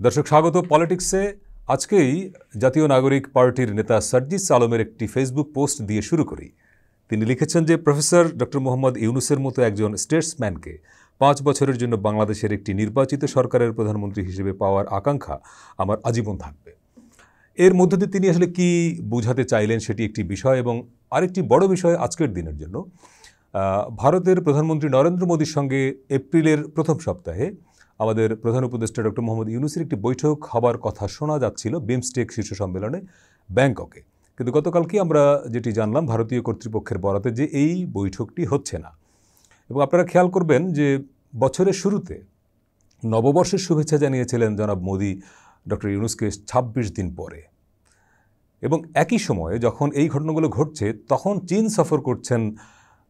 দর্শক স্বাগত পলিটিক্সে। আজকেই জাতীয় নাগরিক পার্টির নেতা সার্জিস আলমের একটি ফেসবুক পোস্ট দিয়ে শুরু করি। তিনি লিখেছেন যে প্রফেসর ডক্টর মোহাম্মদ ইউনূসের মতো একজন স্টেটসম্যানকে 5 বছরের জন্য বাংলাদেশের একটি নির্বাচিত সরকারের প্রধানমন্ত্রী হিসেবে পাওয়ার আকাঙ্ক্ষা আমার আজীবন থাকবে। এর মধ্য দিয়ে তিনি আসলে কি বোঝাতে চাইলেন সেটি একটি বিষয়, এবং আরেকটি বড় বিষয় আজকের দিনের জন্য ভারতের প্রধানমন্ত্রী নরেন্দ্র মোদীর সঙ্গে এপ্রিলের প্রথম সপ্তাহে আমাদের প্রধান উপদেষ্টা ডক্টর মোহাম্মদ ইউনূসের একটি বৈঠক হবার কথা শোনা যাচ্ছিল বিমস্টেক শীর্ষ সম্মেলনে ব্যাংককে। কিন্তু গতকালকে আমরা যেটি জানলাম ভারতীয় কর্তৃপক্ষের বরাতে যে এই বৈঠকটি হচ্ছে না। এবং আপনারা খেয়াল করবেন যে বছরের শুরুতে নববর্ষের শুভেচ্ছা জানিয়েছিলেন জনাব মোদি ডক্টর ইউনূসকে 26 দিন পরে, এবং একই সময়ে যখন এই ঘটনাগুলো ঘটছে তখন চীন সফর করছেন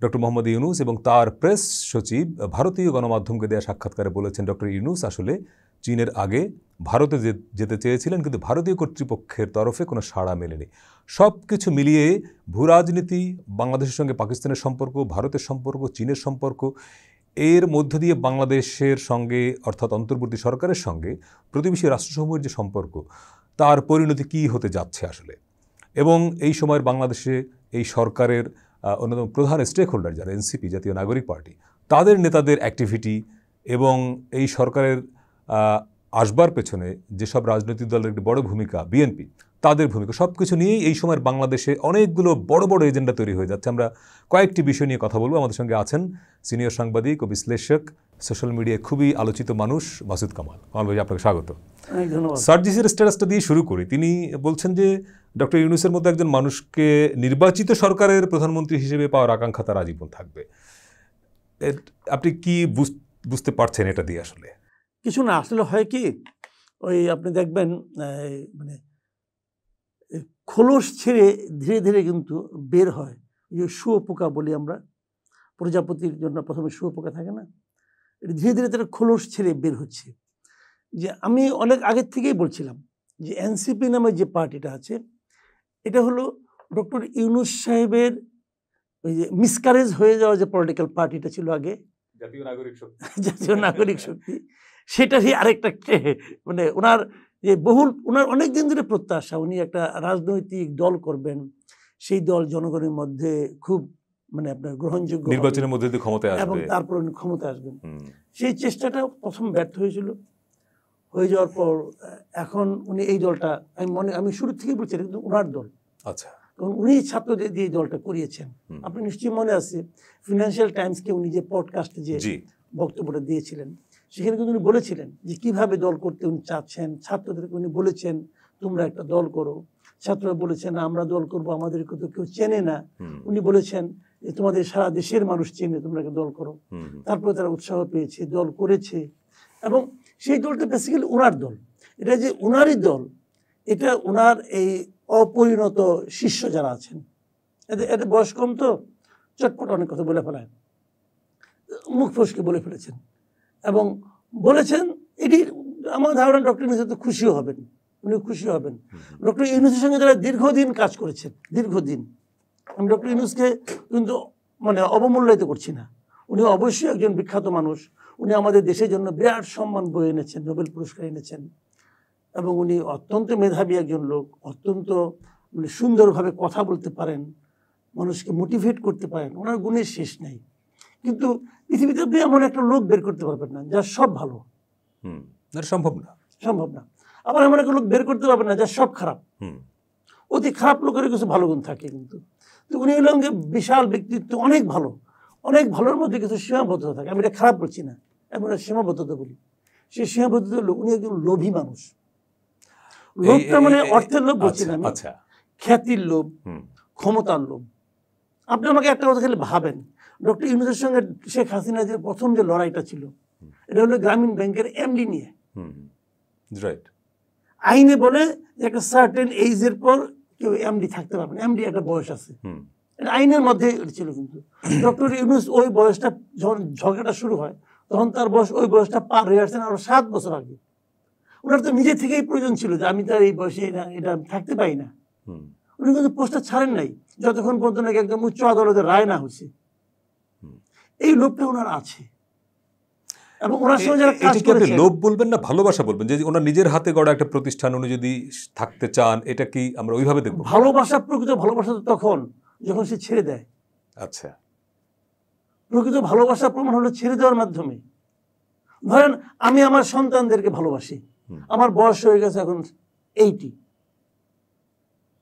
ডক্টর মোহাম্মদ ইউনূস, এবং তার প্রেস সচিব ভারতীয় গণমাধ্যমকে দেওয়া সাক্ষাৎকারে বলেছেন ডক্টর ইউনূস আসলে চীনের আগে ভারতে যেতে চেয়েছিলেন, কিন্তু ভারতীয় কর্তৃপক্ষের তরফে কোনো সাড়া মেলেনি। সব কিছু মিলিয়ে ভূরাজনীতি, বাংলাদেশের সঙ্গে পাকিস্তানের সম্পর্ক, ভারতের সম্পর্ক, চীনের সম্পর্ক, এর মধ্য দিয়ে বাংলাদেশের সঙ্গে অর্থাৎ অন্তর্বর্তী সরকারের সঙ্গে প্রতিবেশী রাষ্ট্রসমূহের যে সম্পর্ক তার পরিণতি কী হতে যাচ্ছে আসলে। এবং এই সময়ের বাংলাদেশে এই সরকারের অন্যতম প্রধান স্টেক হোল্ডার যারা এনসিপি জাতীয় নাগরিক পার্টি, তাদের নেতাদের অ্যাক্টিভিটি এবং এই সরকারের আসবার পেছনে যেসব রাজনৈতিক দলের একটি বড় ভূমিকা বিএনপি, তাদের ভূমিকা, সব কিছু নিয়েই এই সময়ের বাংলাদেশে অনেকগুলো বড় বড় এজেন্ডা তৈরি হয়ে যাচ্ছে। আমরা কয়েকটি বিষয় নিয়ে কথা বলবো। আমাদের সঙ্গে আছেন সিনিয়র সাংবাদিক ও বিশ্লেষক, সোশ্যাল মিডিয়ায় খুবই আলোচিত মানুষ মাসুদ কামাল। কামাল ভাই, আপনাকে স্বাগত। সার্জিসের স্ট্যাটাসটা দিয়ে শুরু করি। তিনি বলছেন যে ডক্টর ইউনূসের মতো একজন মানুষকে নির্বাচিত সরকারের প্রধানমন্ত্রী হিসেবে পাওয়ার আকাঙ্ক্ষা তার আজীবন থাকবে। আপনি কি বুঝতে পারছেন এটা দিয়ে? আসলে কিছু না, আসলে হয় কি, ওই আপনি দেখবেন মানে খোলস ছেড়ে ধীরে ধীরে কিন্তু বের হয়। যে শুয়োপোকা বলি আমরা, প্রজাপতির জন্য প্রথমে শুয়োপোকা থাকে না, ধীরে ধীরে তারা খোলস ছেড়ে বের হচ্ছে। যে আমি অনেক আগের থেকেই বলছিলাম যে এনসিপি নামে যে পার্টিটা আছে, এটা হলো ডক্টর ইউনূস সাহেবের ওই যে মিসকারেজ হয়ে যাওয়া যে পলিটিক্যাল পার্টিটা ছিল আগে, জাতীয় নাগরিক শক্তি, সেটারই আরেকটা মানে ওনার যে ওনার অনেক দিন ধরে প্রত্যাশা, উনি একটা রাজনৈতিক দল করবেন, সেই দল জনগণের মধ্যে খুব মানে আপনার গ্রহণযোগ্য নির্বাচনের মধ্যে দিয়ে ক্ষমতায় আসবে এবং তারপর উনি ক্ষমতায় আসবেন। সেই চেষ্টাটা প্রথম ব্যর্থ হয়েছিল। হয়ে যাওয়ার পর এখন উনি এই দলটা, আমি শুরু থেকেই বলছি কিন্তু ওনার দল। আচ্ছা, উনি ছাত্রদের দিয়ে দলটা করিয়েছেন। আপনি নিশ্চয়ই মনে আছে ফিনান্সিয়াল টাইমসকে উনি যে পডকাস্টে যে বক্তব্যটা দিয়েছিলেন, সেখানে কিন্তু উনি বলেছিলেন যে কিভাবে দল করতে উনি চাচ্ছেন। ছাত্রদেরকে উনি বলেছেন তোমরা একটা দল করো। ছাত্ররা বলেছেন আমরা দল করব, আমাদেরকে তো কেউ চেনে না। উনি বলেছেন যে তোমাদের সারা দেশের মানুষ চেনে, তোমরা একটা দল করো। তারপরে তারা উৎসাহ পেয়েছে, দল করেছে, এবং সেই দলটা বেসিক্যালি ওনার দল। এটা যে ওনারই দল, এটা ওনার এই অপরিণত শিষ্য যারা আছেন, এদের বয়স কম, তো চটপট অনেক কথা বলে ফেলায়, মুখ ফসকে বলে ফেলেছেন এবং বলেছেন এটি আমার ধারণা ডক্টর ইউনূস তো খুশিও হবেন, উনি খুশি হবেন। ডক্টর ইউনূসের সঙ্গে যারা দীর্ঘদিন কাজ করেছেন, দীর্ঘদিন, আমি ডক্টর ইউনূসকে কিন্তু মানে অবমূল্যায়িত করছি না। উনি অবশ্যই একজন বিখ্যাত মানুষ। উনি আমাদের দেশের জন্য বিরাট সম্মান বয়ে এনেছেন, নোবেল পুরস্কার এনেছেন, এবং উনি অত্যন্ত মেধাবী একজন লোক, অত্যন্ত মানে সুন্দরভাবে কথা বলতে পারেন, মানুষকে মোটিভেট করতে পারেন, ওনার গুণের শেষ নেই। কিন্তু পৃথিবীতে আপনি এমন একটা লোক বের করতে পারবেন না যার সব ভালো, সম্ভব না। আবার এমন একটা লোক বের করতে পারবেন না যার সব খারাপ। অতি খারাপ লোকের কিছু ভালো গুণ থাকে, কিন্তু তো উনি হলেন বিশাল ব্যক্তিত্ব, অনেক ভালো, অনেক ভালোর মধ্যে কিছু সীমাবদ্ধতা থাকে। আমি এটা খারাপ বলছি না, এমন সীমাবদ্ধতা বলি। সেই সীমাবদ্ধতা লোক, উনি একজন লোভী মানুষ। লোভটা মানে অর্থের লোভ বলছি না আমি, খ্যাতির লোভ, ক্ষমতার লোভ। আপনি আমাকে একটা কথা খেলে ভাবেন, ডক্টর ইউনূসের সঙ্গে শেখ হাসিনা যে প্রথম যে লড়াইটা ছিল, এটা হলো গ্রামীণ ব্যাংকের এমডি নিয়ে। আইনে বলে যে একটা সার্টেন এইজের পর কেউ এমডি থাকতে পারবে না, এমডি একটা বয়স আছে, এটা আইনের মধ্যে ছিল। কিন্তু ডক্টর ইউনূস ওই বয়সটা, যখন ঝগড়াটা শুরু হয় তখন তার বয়স, ওই বয়সটা পার হয়ে আসছেন আরো 7 বছর আগে। ওনার তো নিজে থেকেই প্রয়োজন ছিল যে আমি তার এই বয়সে এটা থাকতে পারি না। উনি কিন্তু পোস্টটা ছাড়েন নাই যতক্ষণ পর্যন্ত নাকি একদম উচ্চ আদালতের রায় না হয়েছে। এই লোকটা ওনার আছে। এবং ওনার সঙ্গে যারা কাজ আপনি করেছেন, লোভ বলবেন না ভালোবাসা বলবেন, যে ওনার নিজের হাতে গড়া একটা প্রতিষ্ঠান উনি যদি থাকতে চান, এটা কি আমরা ওইভাবে দেখব? ভালোবাসা, প্রকৃত ভালোবাসা তো তখন যখন সে ছেড়ে দেয়। আচ্ছা, প্রকৃত ভালোবাসা প্রমাণ হলো ছেড়ে দেওয়ার মাধ্যমে। ধরেন আমি আমার সন্তানদেরকে ভালোবাসি, আমার বয়স হয়ে গেছে এখন 80,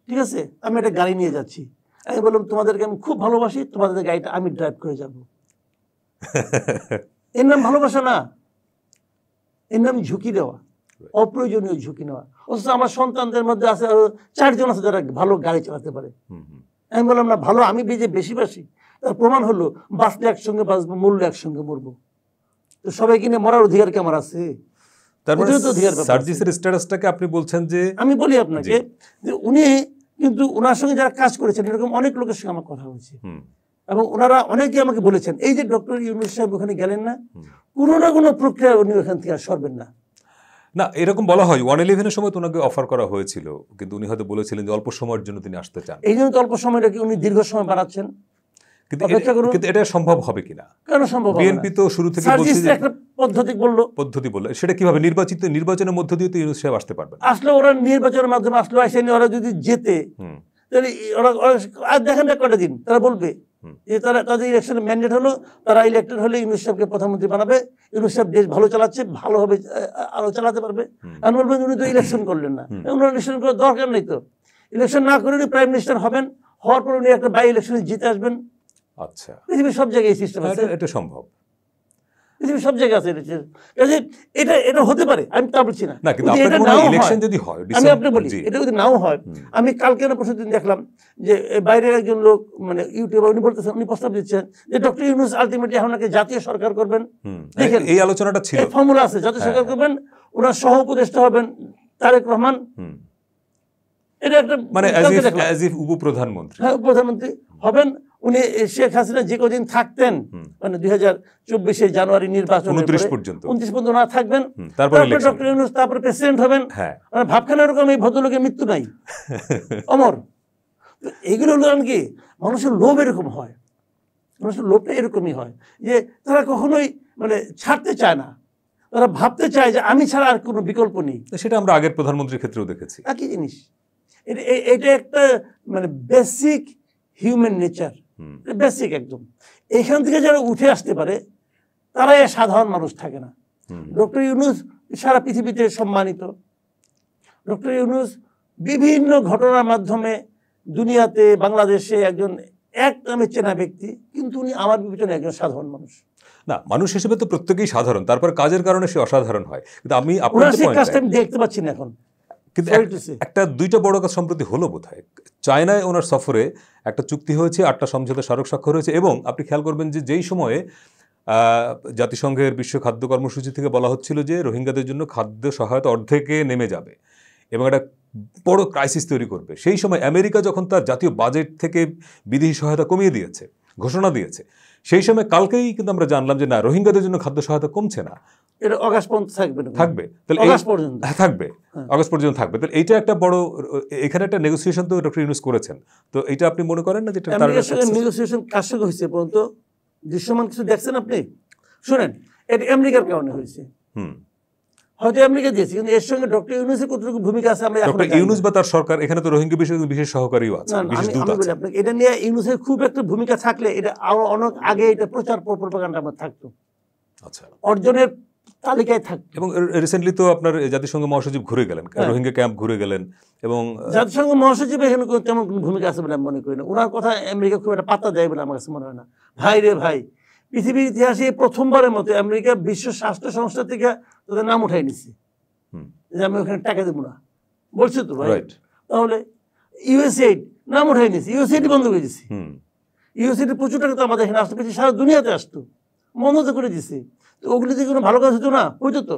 ঠিক আছে, আমি একটা গাড়ি নিয়ে যাচ্ছি, আমি বললাম তোমাদেরকে আমি খুব ভালোবাসি, তোমাদের গাড়িটা আমি ড্রাইভ করে যাব। এর নাম ভালোবাসা না, এর নাম ঝুঁকি দেওয়া, অপ্রয়োজনীয় ঝুঁকি নেওয়া। অথচ আমার সন্তানদের মধ্যে আছে 4 জন আছে যারা ভালো গাড়ি চালাতে পারে। আমি বললাম না ভালো, আমি বেশি বাসি, তার প্রমাণ হলো বাঁচলে একসঙ্গে বাঁচবো, মরলে একসঙ্গে মরবো। তো সবাই কিনে মরার অধিকার কি আমার আছে? সার্জিসের স্ট্যাটাসটাকে আপনি বলছেন যে, আমি বলি আপনাকে যে উনি কিন্তু ওনার সঙ্গে যারা কাজ করেছেন এরকম অনেক লোকের সঙ্গে আমার কথা হয়েছে, এবং ওনারা অনেকে আমাকে বলেছেন এই যে ডক্টর ইউনূস সাহেব ওখানে গেলেন না, কোনো না কোনো প্রক্রিয়া উনি ওখান থেকে আর সরবেন না। না, এরকম বলা হয় 111-এর সময় তো ওনাকে অফার করা হয়েছিল, কিন্তু উনি হয়তো বলেছিলেন যে অল্প সময়ের জন্য তিনি আসতে চান। এই জন্য তো অল্প সময়টাকে উনি দীর্ঘ সময় বাড়াচ্ছেন। কিন্তু এটা সম্ভব হবে কিনা? কেন সম্ভব হবে না? বিএনপি তো শুরু থেকে বলছে যে একটা পদ্ধতি বলল, সেটা কিভাবে নির্বাচনের মধ্য দিয়ে তো ইউনূস সাহেব আসতে পারবেন। আসলে ওরা নির্বাচনের মাধ্যমে আসলে আসেনি, ওরা যদি জেতে তাহলে ওরা আর দেখেন না কটা দিন তারা বলবে যে তাদের ইলেকশন ম্যান্ডেট হলো, তারা ইলেক্টেড হলে ইউনূস সাহেবকে প্রধানমন্ত্রী বানাবে, ইউনূস সাহেব দেশ ভালো চালাচ্ছে, ভালোভাবে আরো চালাতে পারবে। আমি বলবেন উনি তো ইলেকশন করলেন না, ওনার ইলেকশন করার দরকার নেই, তো ইলেকশন না করে উনি প্রাইম মিনিস্টার হবেন, হওয়ার পর উনি একটা বাই ইলেকশনে জিতে আসবেন। আচ্ছা, পৃথিবীর সব জায়গায় এই সিস্টেম আছে, এটা সম্ভব, পৃথিবীর সব জায়গায় আছে। এটা হতে পারে, আমি তা বলছি না। না, কিন্তু ইলেকশন যদি হয়, আমি আপনাকে বলি এটা যদি নাও হয়, আমি কালকে না পরশু দিন দেখলাম যে বাইরের একজন লোক মানে ইউটিউবার উনি বলতেছেন, উনি প্রস্তাব দিচ্ছেন যে ডক্টর ইউনূস আলটিমেটলি এখন নাকি জাতীয় সরকার করবেন। দেখেন এই আলোচনাটা ছিল, ফর্মুলা আছে, জাতীয় সরকার করবেন, ওনার সহ উপদেষ্টা হবেন তারেক রহমান, এটা একটা মানে উপপ্রধানমন্ত্রী, হ্যাঁ উপপ্রধানমন্ত্রী হবেন উনি। শেখ হাসিনা যে কদিন থাকতেন মানে 2024 জানুয়ারি নির্বাচন 29 পর্যন্ত না থাকবেন, তারপরে ডক্টর ইউনূস তারপরে প্রেসিডেন্ট হবেন। মানে ভাবখানা এরকম এই ভদ্রলোকের মৃত্যু নাই, অমর। তো এইগুলো হলো কি মানুষের লোভ এরকম হয়, মানুষের লোভটা এরকমই হয় যে তারা কখনোই মানে ছাড়তে চায় না, তারা ভাবতে চায় যে আমি ছাড়া আর কোনো বিকল্প নেই। সেটা আমরা আগের প্রধানমন্ত্রীর ক্ষেত্রেও দেখেছি, একই জিনিস। এটা একটা মানে বেসিক হিউম্যান নেচার, বেসিক একদম। এখান থেকে যারা উঠে আসতে পারে তারাই সাধারণ মানুষ থাকে না। ডক্টর ইউনূস সারা পৃথিবীতে সম্মানিত, ডক্টর ইউনূস বিভিন্ন ঘটনার মাধ্যমে দুনিয়াতে বাংলাদেশে একজন এক নামে চেনা ব্যক্তি, কিন্তু উনি আমার বিবেচনায় একজন সাধারণ মানুষ। না, মানুষ হিসেবে তো প্রত্যেকেই সাধারণ, তারপর কাজের কারণে সে অসাধারণ হয়। কিন্তু আমি দেখতে পাচ্ছি না এখন। কিন্তু একটা দুইটা বড় কাজ সম্প্রতি হলো বোধহয়, চায়নায় ওনার সফরে একটা চুক্তি হয়েছে, 8টা সমঝোতা স্মারক স্বাক্ষর হয়েছে, এবং আপনি খেয়াল করবেন যে যেই সময়ে জাতিসংঘের বিশ্ব খাদ্য কর্মসূচি থেকে বলা হচ্ছিল যে রোহিঙ্গাদের জন্য খাদ্য সহায়তা অর্ধেকে নেমে যাবে এবং একটা বড় ক্রাইসিস তৈরি করবে, সেই সময় আমেরিকা যখন তার জাতীয় বাজেট থেকে বিদেশি সহায়তা কমিয়ে দিয়েছে, ঘোষণা দিয়েছে, সেই সময় কালকেই কিন্তু আমরা জানলাম যে না, রোহিঙ্গাদের জন্য খাদ্য সহায়তা কমছে না, এটা আগস্ট পর্যন্ত থাকবে, তাহলে থাকবে, আগস্ট পর্যন্ত থাকবে। তাহলে এইটা একটা বড়, এখানে একটা নেগোসিয়েশন তো ডক্টর ইউনূস করেছেন, তো এটা আপনি মনে করেন না যে নেগোসিয়েশন কার সঙ্গে হয়েছে পর্যন্ত দৃশ্যমান কিছু দেখছেন আপনি? শুনেন, এটা আমেরিকার কারণে হয়েছে, হয়তো আমেরিকা দিয়েছে, কিন্তু এর সঙ্গে ডক্টর ইউনূসের কতটুকু ভূমিকা আছে আমরা ডক্টর ইউনূস বা তার সরকার, এখানে তো রোহিঙ্গা বিষয়ে বিশেষ সহকারীও আছে, বিশেষ দূত আছে। আপনাকে এটা নিয়ে ইউনূসের খুব একটা ভূমিকা থাকলে এটা আরো অনেক আগে এটা প্রচার প্রপাগান্ডা আমার থাকতো, আচ্ছা অর্জনের তালিকায় থাকতো। এবং রিসেন্টলি তো আপনার জাতিসংঘ মহাসচিব ঘুরে গেলেন, রোহিঙ্গা ক্যাম্প ঘুরে গেলেন, এবং জাতিসংঘ মহাসচিব এখানে তেমন কোনো ভূমিকা আছে বলে আমি মনে করি না। ওনার কথা আমেরিকা খুব একটা পাত্তা দেয় বলে আমার কাছে মনে হয় না। ভাই রে ভাই, পৃথিবীর ইতিহাসে প্রথমবারের মতো আমেরিকা বিশ্ব স্বাস্থ্য সংস্থা থেকে তাদের নাম উঠাই নিচ্ছে যে আমি ওখানে টাকা দেবো না, বলছে তো ভাই। তাহলে ইউএসএইড নাম উঠাই নিচ্ছে, ইউএসএইড বন্ধ করে দিচ্ছে। ইউএসএইড প্রচুর টাকা তো আমাদের এখানে আসতো, বেশি সারা দুনিয়াতে আসতো, বন্ধ তো করে দিচ্ছে। তো ওগুলিতে কোনো ভালো কাজ হতো না, হইতো তো।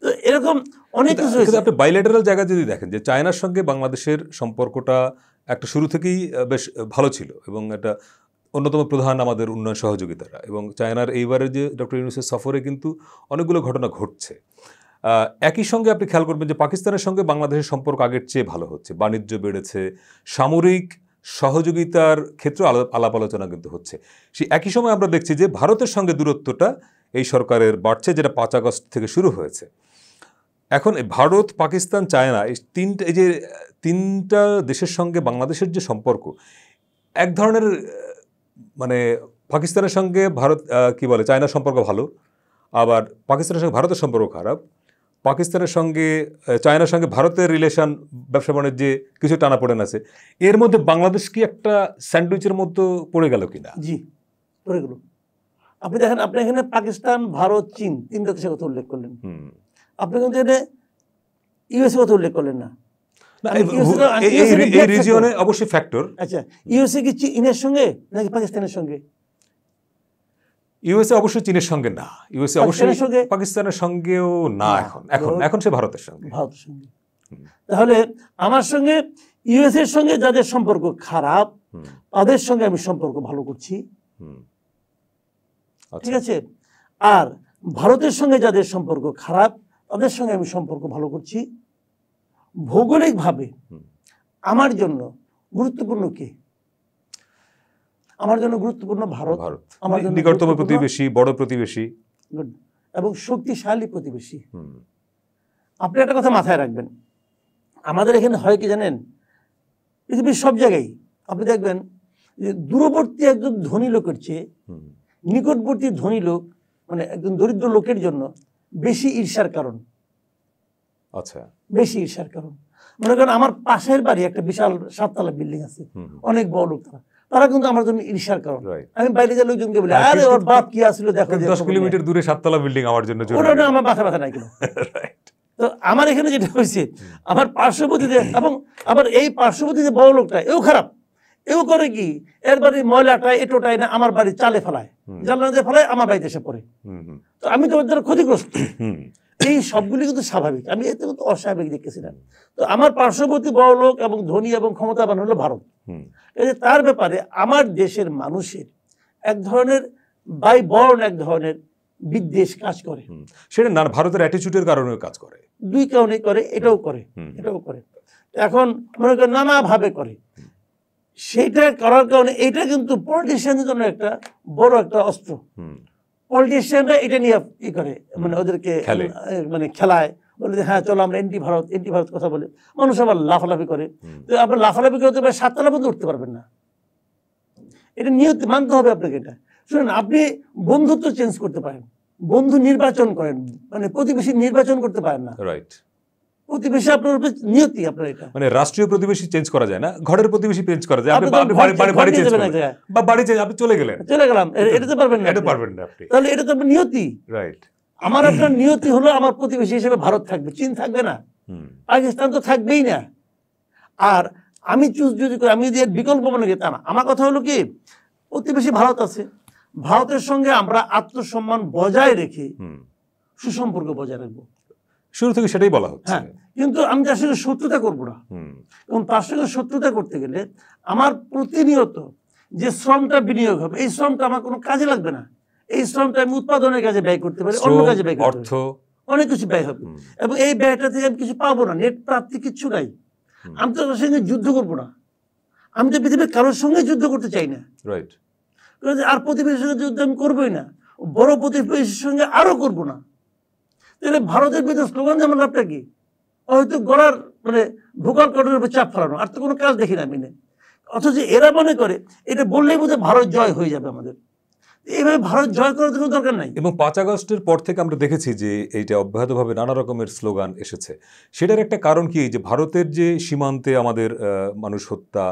তো এরকম অনেক কিছু হয়েছে। আপনি বাইলেটারাল জায়গা যদি দেখেন যে চায়নার সঙ্গে বাংলাদেশের সম্পর্কটা একটা শুরু থেকেই বেশ ভালো ছিল, এবং একটা অন্যতম প্রধান আমাদের উন্নয়ন সহযোগিতারা, এবং চায়নার এইবারের যে ডক্টর ইউনূসের সফরে কিন্তু অনেকগুলো ঘটনা ঘটছে। একই সঙ্গে আপনি খেয়াল করবেন যে পাকিস্তানের সঙ্গে বাংলাদেশের সম্পর্ক আগের চেয়ে ভালো হচ্ছে, বাণিজ্য বেড়েছে, সামরিক সহযোগিতার ক্ষেত্রে আলাপ আলোচনা কিন্তু হচ্ছে। সেই একই সময় আমরা দেখছি যে ভারতের সঙ্গে দূরত্বটা এই সরকারের বাড়ছে, যেটা 5 আগস্ট থেকে শুরু হয়েছে। এখন ভারত, পাকিস্তান, চায়না, এই যে তিনটা দেশের সঙ্গে বাংলাদেশের যে সম্পর্ক, এক ধরনের মানে পাকিস্তানের সঙ্গে ভারত কি বলে, চায়নার সম্পর্ক ভালো, আবার পাকিস্তানের সঙ্গে ভারতের সম্পর্ক খারাপ। পাকিস্তানের সঙ্গে চায়নার সঙ্গে ভারতের রিলেশন, ব্যবসা বাণিজ্যে কিছু টানাপোড়েন আছে। এর মধ্যে বাংলাদেশ কি একটা স্যান্ডউইচের মধ্যে পড়ে গেল কিনা? জি, পড়ে গেল। আপনি দেখেন, আপনি এখানে পাকিস্তান, ভারত, চীন তিনটা দেশের কথা উল্লেখ করলেন। আপনি কিন্তু এখানে ইউএসএ কথা উল্লেখ করলেন না। এই রিজিয়নে অবশ্যই ফ্যাক্টর। আচ্ছা, ইউএসএ কি চীনের সঙ্গে নাকি পাকিস্তানের সঙ্গে? ইউএসএ অবশ্যই চীনের সঙ্গে না, ইউএসএ অবশ্যই পাকিস্তানের সঙ্গেও না, এখন সে ভারতের সঙ্গে। তাহলে আমার সঙ্গে ইউএসএ এর সঙ্গে যাদের সম্পর্ক খারাপ, তাদের সঙ্গে আমি সম্পর্ক ভালো করছি, ঠিক আছে। আর ভারতের সঙ্গে যাদের সম্পর্ক খারাপ, তাদের সঙ্গে আমি সম্পর্ক ভালো করছি। ভৌগোলিকভাবে আমার জন্য গুরুত্বপূর্ণ কে? আমার জন্য গুরুত্বপূর্ণ ভারত, আমার জন্য নিকটতম প্রতিবেশী, বড় প্রতিবেশী এবং শক্তিশালী প্রতিবেশী। আপনি একটা কথা মাথায় রাখবেন, আমাদের এখানে হয় কি জানেন, পৃথিবীর সব জায়গায় আপনি দেখবেন যে দূরবর্তী একজন ধনী লোকের চেয়ে নিকটবর্তী ধনী লোক, মানে একজন দরিদ্র লোকের জন্য বেশি ঈর্ষার কারণ। আচ্ছা, বেশি ঈর্ষার কারণ। মনে করেন আমার পাশের বাড়ি একটা বিশাল 7 তলা বিল্ডিং আছে, অনেক বড় লোক, তারা কিন্তু আমার জন্য ঈর্ষার কারণ। আমি বাইরে যে লোকজনকে বলি, আরে ওর বাপ কি আসছিল দেখো, 10 কিলোমিটার দূরে 7 তলা বিল্ডিং আমার জন্য ওটা আমার মাথা ব্যথা নাই কেন। তো আমার এখানে যেটা হয়েছে, আমার পার্শ্ববর্তীতে, এবং আবার এই পার্শ্ববর্তী যে বড় লোকটা, এও খারাপ। এও করে কি, এর বাড়ির ময়লাটাই এটোটাই না আমার বাড়ির চালে ফেলায়, জানলা ফেলায়, আমার বাড়িতে এসে পড়ে। তো আমি তো ওদের ক্ষতিগ্রস্ত। এই সবগুলি কিন্তু স্বাভাবিক, আমি এতে কিন্তু অস্বাভাবিক দেখতেছিলাম। তো আমার পার্শ্ববর্তী বড় লোক এবং ধনী এবং ক্ষমতাবান হলো ভারত। এই যে তার ব্যাপারে আমার দেশের মানুষের এক ধরনের এক ধরনের বিদ্বেষ কাজ করে। সেটা না, ভারতের অ্যাটিটিউডের কারণে কাজ করে, দুই কারণে করে, এটাও করে, এটাও করে। এখন মনে করেন নানাভাবে করে। সেটা করার কারণে এটা কিন্তু পলিটিশিয়ানদের জন্য একটা বড় একটা অস্ত্র। পলিটিশিয়ানরা এটা নিয়ে ই করে, মানে ওদেরকে মানে খেলায়, বলে যে হ্যাঁ চলো আমরা এন্টি ভারত কথা বলে, মানুষ আবার লাফালাফি করে। তো আপনার লাফালাফি করতে পারে, 7 তলা পর্যন্ত উঠতে পারবেন না। এটা নিয়ত মানতে হবে আপনাকে। এটা শুনুন, আপনি বন্ধুত্ব চেঞ্জ করতে পারেন, বন্ধু নির্বাচন করেন, মানে প্রতিবেশী নির্বাচন করতে পারেন না। রাইট, প্রতিবেশী আপনার উপরে নিয়তি, আপনার এটা মানে রাষ্ট্রীয় প্রতিবেশী চেঞ্জ করা যায় না, ঘরের প্রতিবেশী চেঞ্জ করা যায়। আপনি বাড়ি চেঞ্জ করলেন, বা বাড়ি চেঞ্জ, আপনি চলে গেলাম, এটা তো পারবেন না, এটা পারবেন না আপনি। তাহলে এটা তো আপনার নিয়তি। রাইট, আমার আপনার নিয়তি হলো আমার প্রতিবেশী হিসেবে ভারত থাকবে, চীন থাকবে না, পাকিস্তান তো থাকবেই না। আর আমি চুজ যদি করি, আমি যদি বিকল্প মনে করি তা না। আমার কথা হলো কি, প্রতিবেশী ভারত আছে, ভারতের সঙ্গে আমরা আত্মসম্মান বজায় রেখে সুসম্পর্ক বজায় রাখবো। শুরু থেকে সেটাই বলা হচ্ছে। হ্যাঁ, কিন্তু আমি তার সঙ্গে শত্রুতা করবো না। এবং তার সঙ্গে শত্রুতা করতে গেলে আমার প্রতিনিয়ত যে শ্রমটা বিনিয়োগ হবে, এই শ্রমটা আমার কোনো কাজে লাগবে না। এই শ্রমটা আমি উৎপাদনের কাজে ব্যয় করতে পারি, অন্য কাজে ব্যয় করতে পারি, অনেক কিছু ব্যয় হবে। এবং এই ব্যয়টা থেকে আমি কিছু পাবো না, নেট প্রাপ্তি কিচ্ছু নাই। আমি তো তার সঙ্গে যুদ্ধ করবো না, আমি তো পৃথিবীর কারোর সঙ্গে যুদ্ধ করতে চাই না। রাইট, আর প্রতিবেশীর সঙ্গে যুদ্ধ আমি করবোই না, বড় প্রতিবেশীর সঙ্গে আরো করবো না। তাহলে ভারতের বিরুদ্ধে স্লোগান যেমন লাভটা কি, হয়তো গলার মানে ভোকাল কর্ডের উপর চাপ ফেলানো, আর তো কোনো কাজ দেখি না আমি। অথচ এরা মনে করে এটা বললেই বোধহয় ভারত জয় হয়ে যাবে আমাদের। এইভাবে ভারত জয় করার কোনো দরকার নাই। এবং 5 আগস্টের পর থেকে আমরা দেখেছি যে এইটা অব্যাহতভাবে নানা রকমের স্লোগান এসেছে। সেটার একটা কারণ কি, যে ভারতের যে সীমান্তে আমাদের মানুষ হত্যা,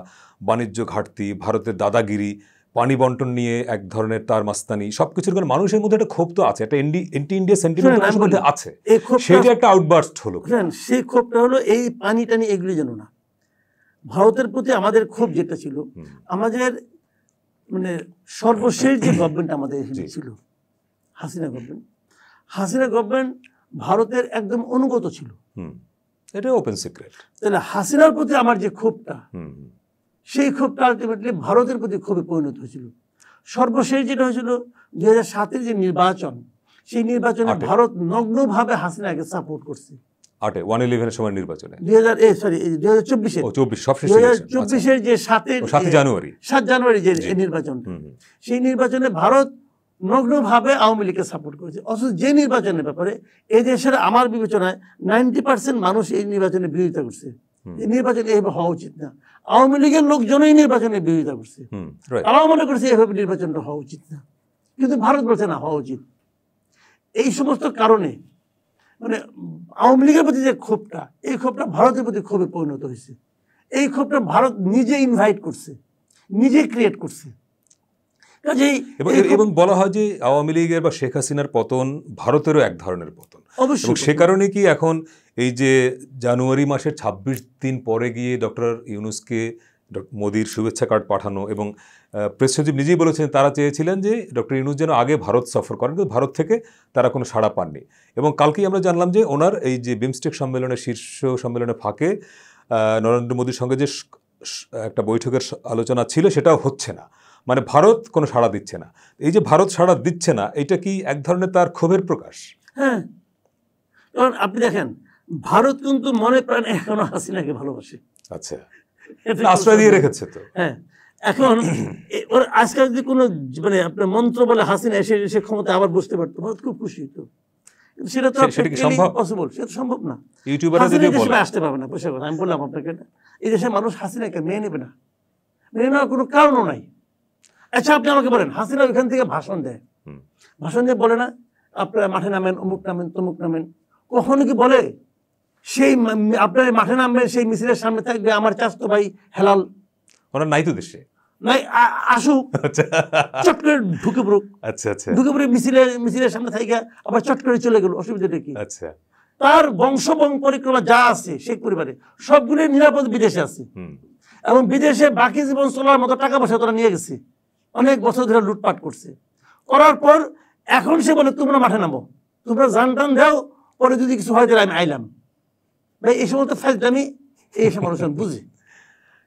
বাণিজ্য ঘাটতি, ভারতের দাদাগিরি, পানি বন্টন নিয়ে এক ধরনের তার মাস্তানি, সবকিছুর কারণে মানুষের মধ্যে একটা ক্ষোভ তো আছে, একটা এন্টি ইন্ডিয়া সেন্টিমেন্ট মধ্যে আছে। সেটা একটা আউটবার্স্ট হলো। সেই ক্ষোভটা হলো এই পানি টানি এগুলি যেন না। ভারতের প্রতি আমাদের ক্ষোভ যেটা ছিল, আমাদের মানে সর্বশেষ যে গভর্নমেন্ট আমাদের ছিল হাসিনা গভর্নমেন্ট ভারতের একদম অনুগত ছিল, এটা ওপেন সিক্রেট। তাহলে হাসিনার প্রতি আমার যে ক্ষোভটা, সেই ক্ষোভটা আলটিমেটলি ভারতের প্রতি ক্ষোভে পরিণত হয়েছিল। সর্বশেষ যেটা হয়েছিল 2007-এর যে নির্বাচন, সেই নির্বাচনে ভারত নগ্নভাবে হাসিনাকে সাপোর্ট করছে। 1/11 সময় নির্বাচনে 2024-এর যে 7 জানুয়ারি যে নির্বাচন, সেই নির্বাচনে ভারত নগ্নভাবে আওয়ামী লীগকে সাপোর্ট করেছে। অথচ যে নির্বাচনের ব্যাপারে এই দেশের আমার বিবেচনায় 90% মানুষ এই নির্বাচনের বিরোধিতা করছে। এই নির্বাচন এইভাবে হওয়া উচিত না। আওয়ামী লীগের লোকজনই নির্বাচনের বিরোধিতা করছে, তারাও মনে করছে এইভাবে নির্বাচনটা হওয়া উচিত না, কিন্তু ভারত বলছে না হওয়া উচিত। এই সমস্ত কারণে মানে আওয়ামী লীগের প্রতি যে ক্ষোভটা, এই ক্ষোভটা ভারতের প্রতি ক্ষোভে পরিণত হয়েছে। এই ক্ষোভটা ভারত নিজে ইনভাইট করছে, নিজে ক্রিয়েট করছে। এবং বলা হয় যে আওয়ামী লীগের বা শেখ হাসিনার পতন ভারতেরও এক ধরনের পতন, এবং সে কারণে কি এখন এই যে জানুয়ারি মাসের 26 দিন পরে গিয়ে ডক্টর ইউনূসকে মোদির শুভেচ্ছা কার্ড পাঠানো, এবং প্রেস সচিব নিজেই বলেছেন তারা চেয়েছিলেন যে ডক্টর ইউনূস যেন আগে ভারত সফর করেন, কিন্তু ভারত থেকে তারা কোনো সাড়া পাননি। এবং কালকেই আমরা জানলাম যে ওনার এই যে বিমস্টেক সম্মেলনের শীর্ষ সম্মেলনের ফাঁকে নরেন্দ্র মোদীর সঙ্গে যে একটা বৈঠকের আলোচনা ছিল সেটাও হচ্ছে না, মানে ভারত কোনো সাড়া দিচ্ছে না। এই যে ভারত সাড়া দিচ্ছে না, এটা কি এক ধরনের তার ক্ষোভের প্রকাশ? হ্যাঁ, কারণ আপনি দেখেন ভারত কিন্তু মনে প্রাণে এখনো হাসিনাকে ভালোবাসে। আচ্ছা, আশ্রয় দিয়ে রেখেছে তো। হ্যাঁ, এখন ওর আজকাল যদি কোনো মানে আপনার মন্ত্র বলে হাসিনা এসে সে ক্ষমতা আবার বসতে পারতো, ভারত খুব খুশি হতো। সেটা তো পসিবল, সেটা সম্ভব না। ইউটিউবাররা আসতে পারবে না, পয়সা কথা। আমি বললাম আপনাকে, এই দেশের মানুষ হাসিনাকে মেনে নেবে না, মেনে নেওয়ার কোনো কারণও নাই। আচ্ছা, আপনি আমাকে বলেন, হাসিনা ওইখান থেকে ভাষণ দেয়, ভাষণ দিয়ে বলে না আপনারা মাঠে নামেন, অমুক নামেন, তমুক নামেন? কখনো কি বলে সেই আপনার মাঠে নামবেন, সেই মিছিলের সামনে থাকবে আমার চাচতো ভাই হেলাল? ওনার নাই তো দেশে, নাই, আসুক, চট করে ঢুকে পড়ুক। আচ্ছা আচ্ছা, ঢুকে পড়ে মিছিলের সামনে থাইকা আবার চট করে চলে গেল, অসুবিধাটা কি? আচ্ছা, তার বংশ পরিক্রমা যা আছে শেখ পরিবারে সবগুলো নিরাপদ বিদেশে আছে, এবং বিদেশে বাকি জীবন চলার মতো টাকা পয়সা তারা নিয়ে গেছে, অনেক বছর ধরে লুটপাট করছে। করার পর এখন সে বলে তোমরা মাঠে নামো, তোমরা জান টান দাও, পরে যদি কিছু হয় তাহলে আমি আইলাম। ভাই এই সমস্ত ফাজলামি এই সব মানুষ বুঝে,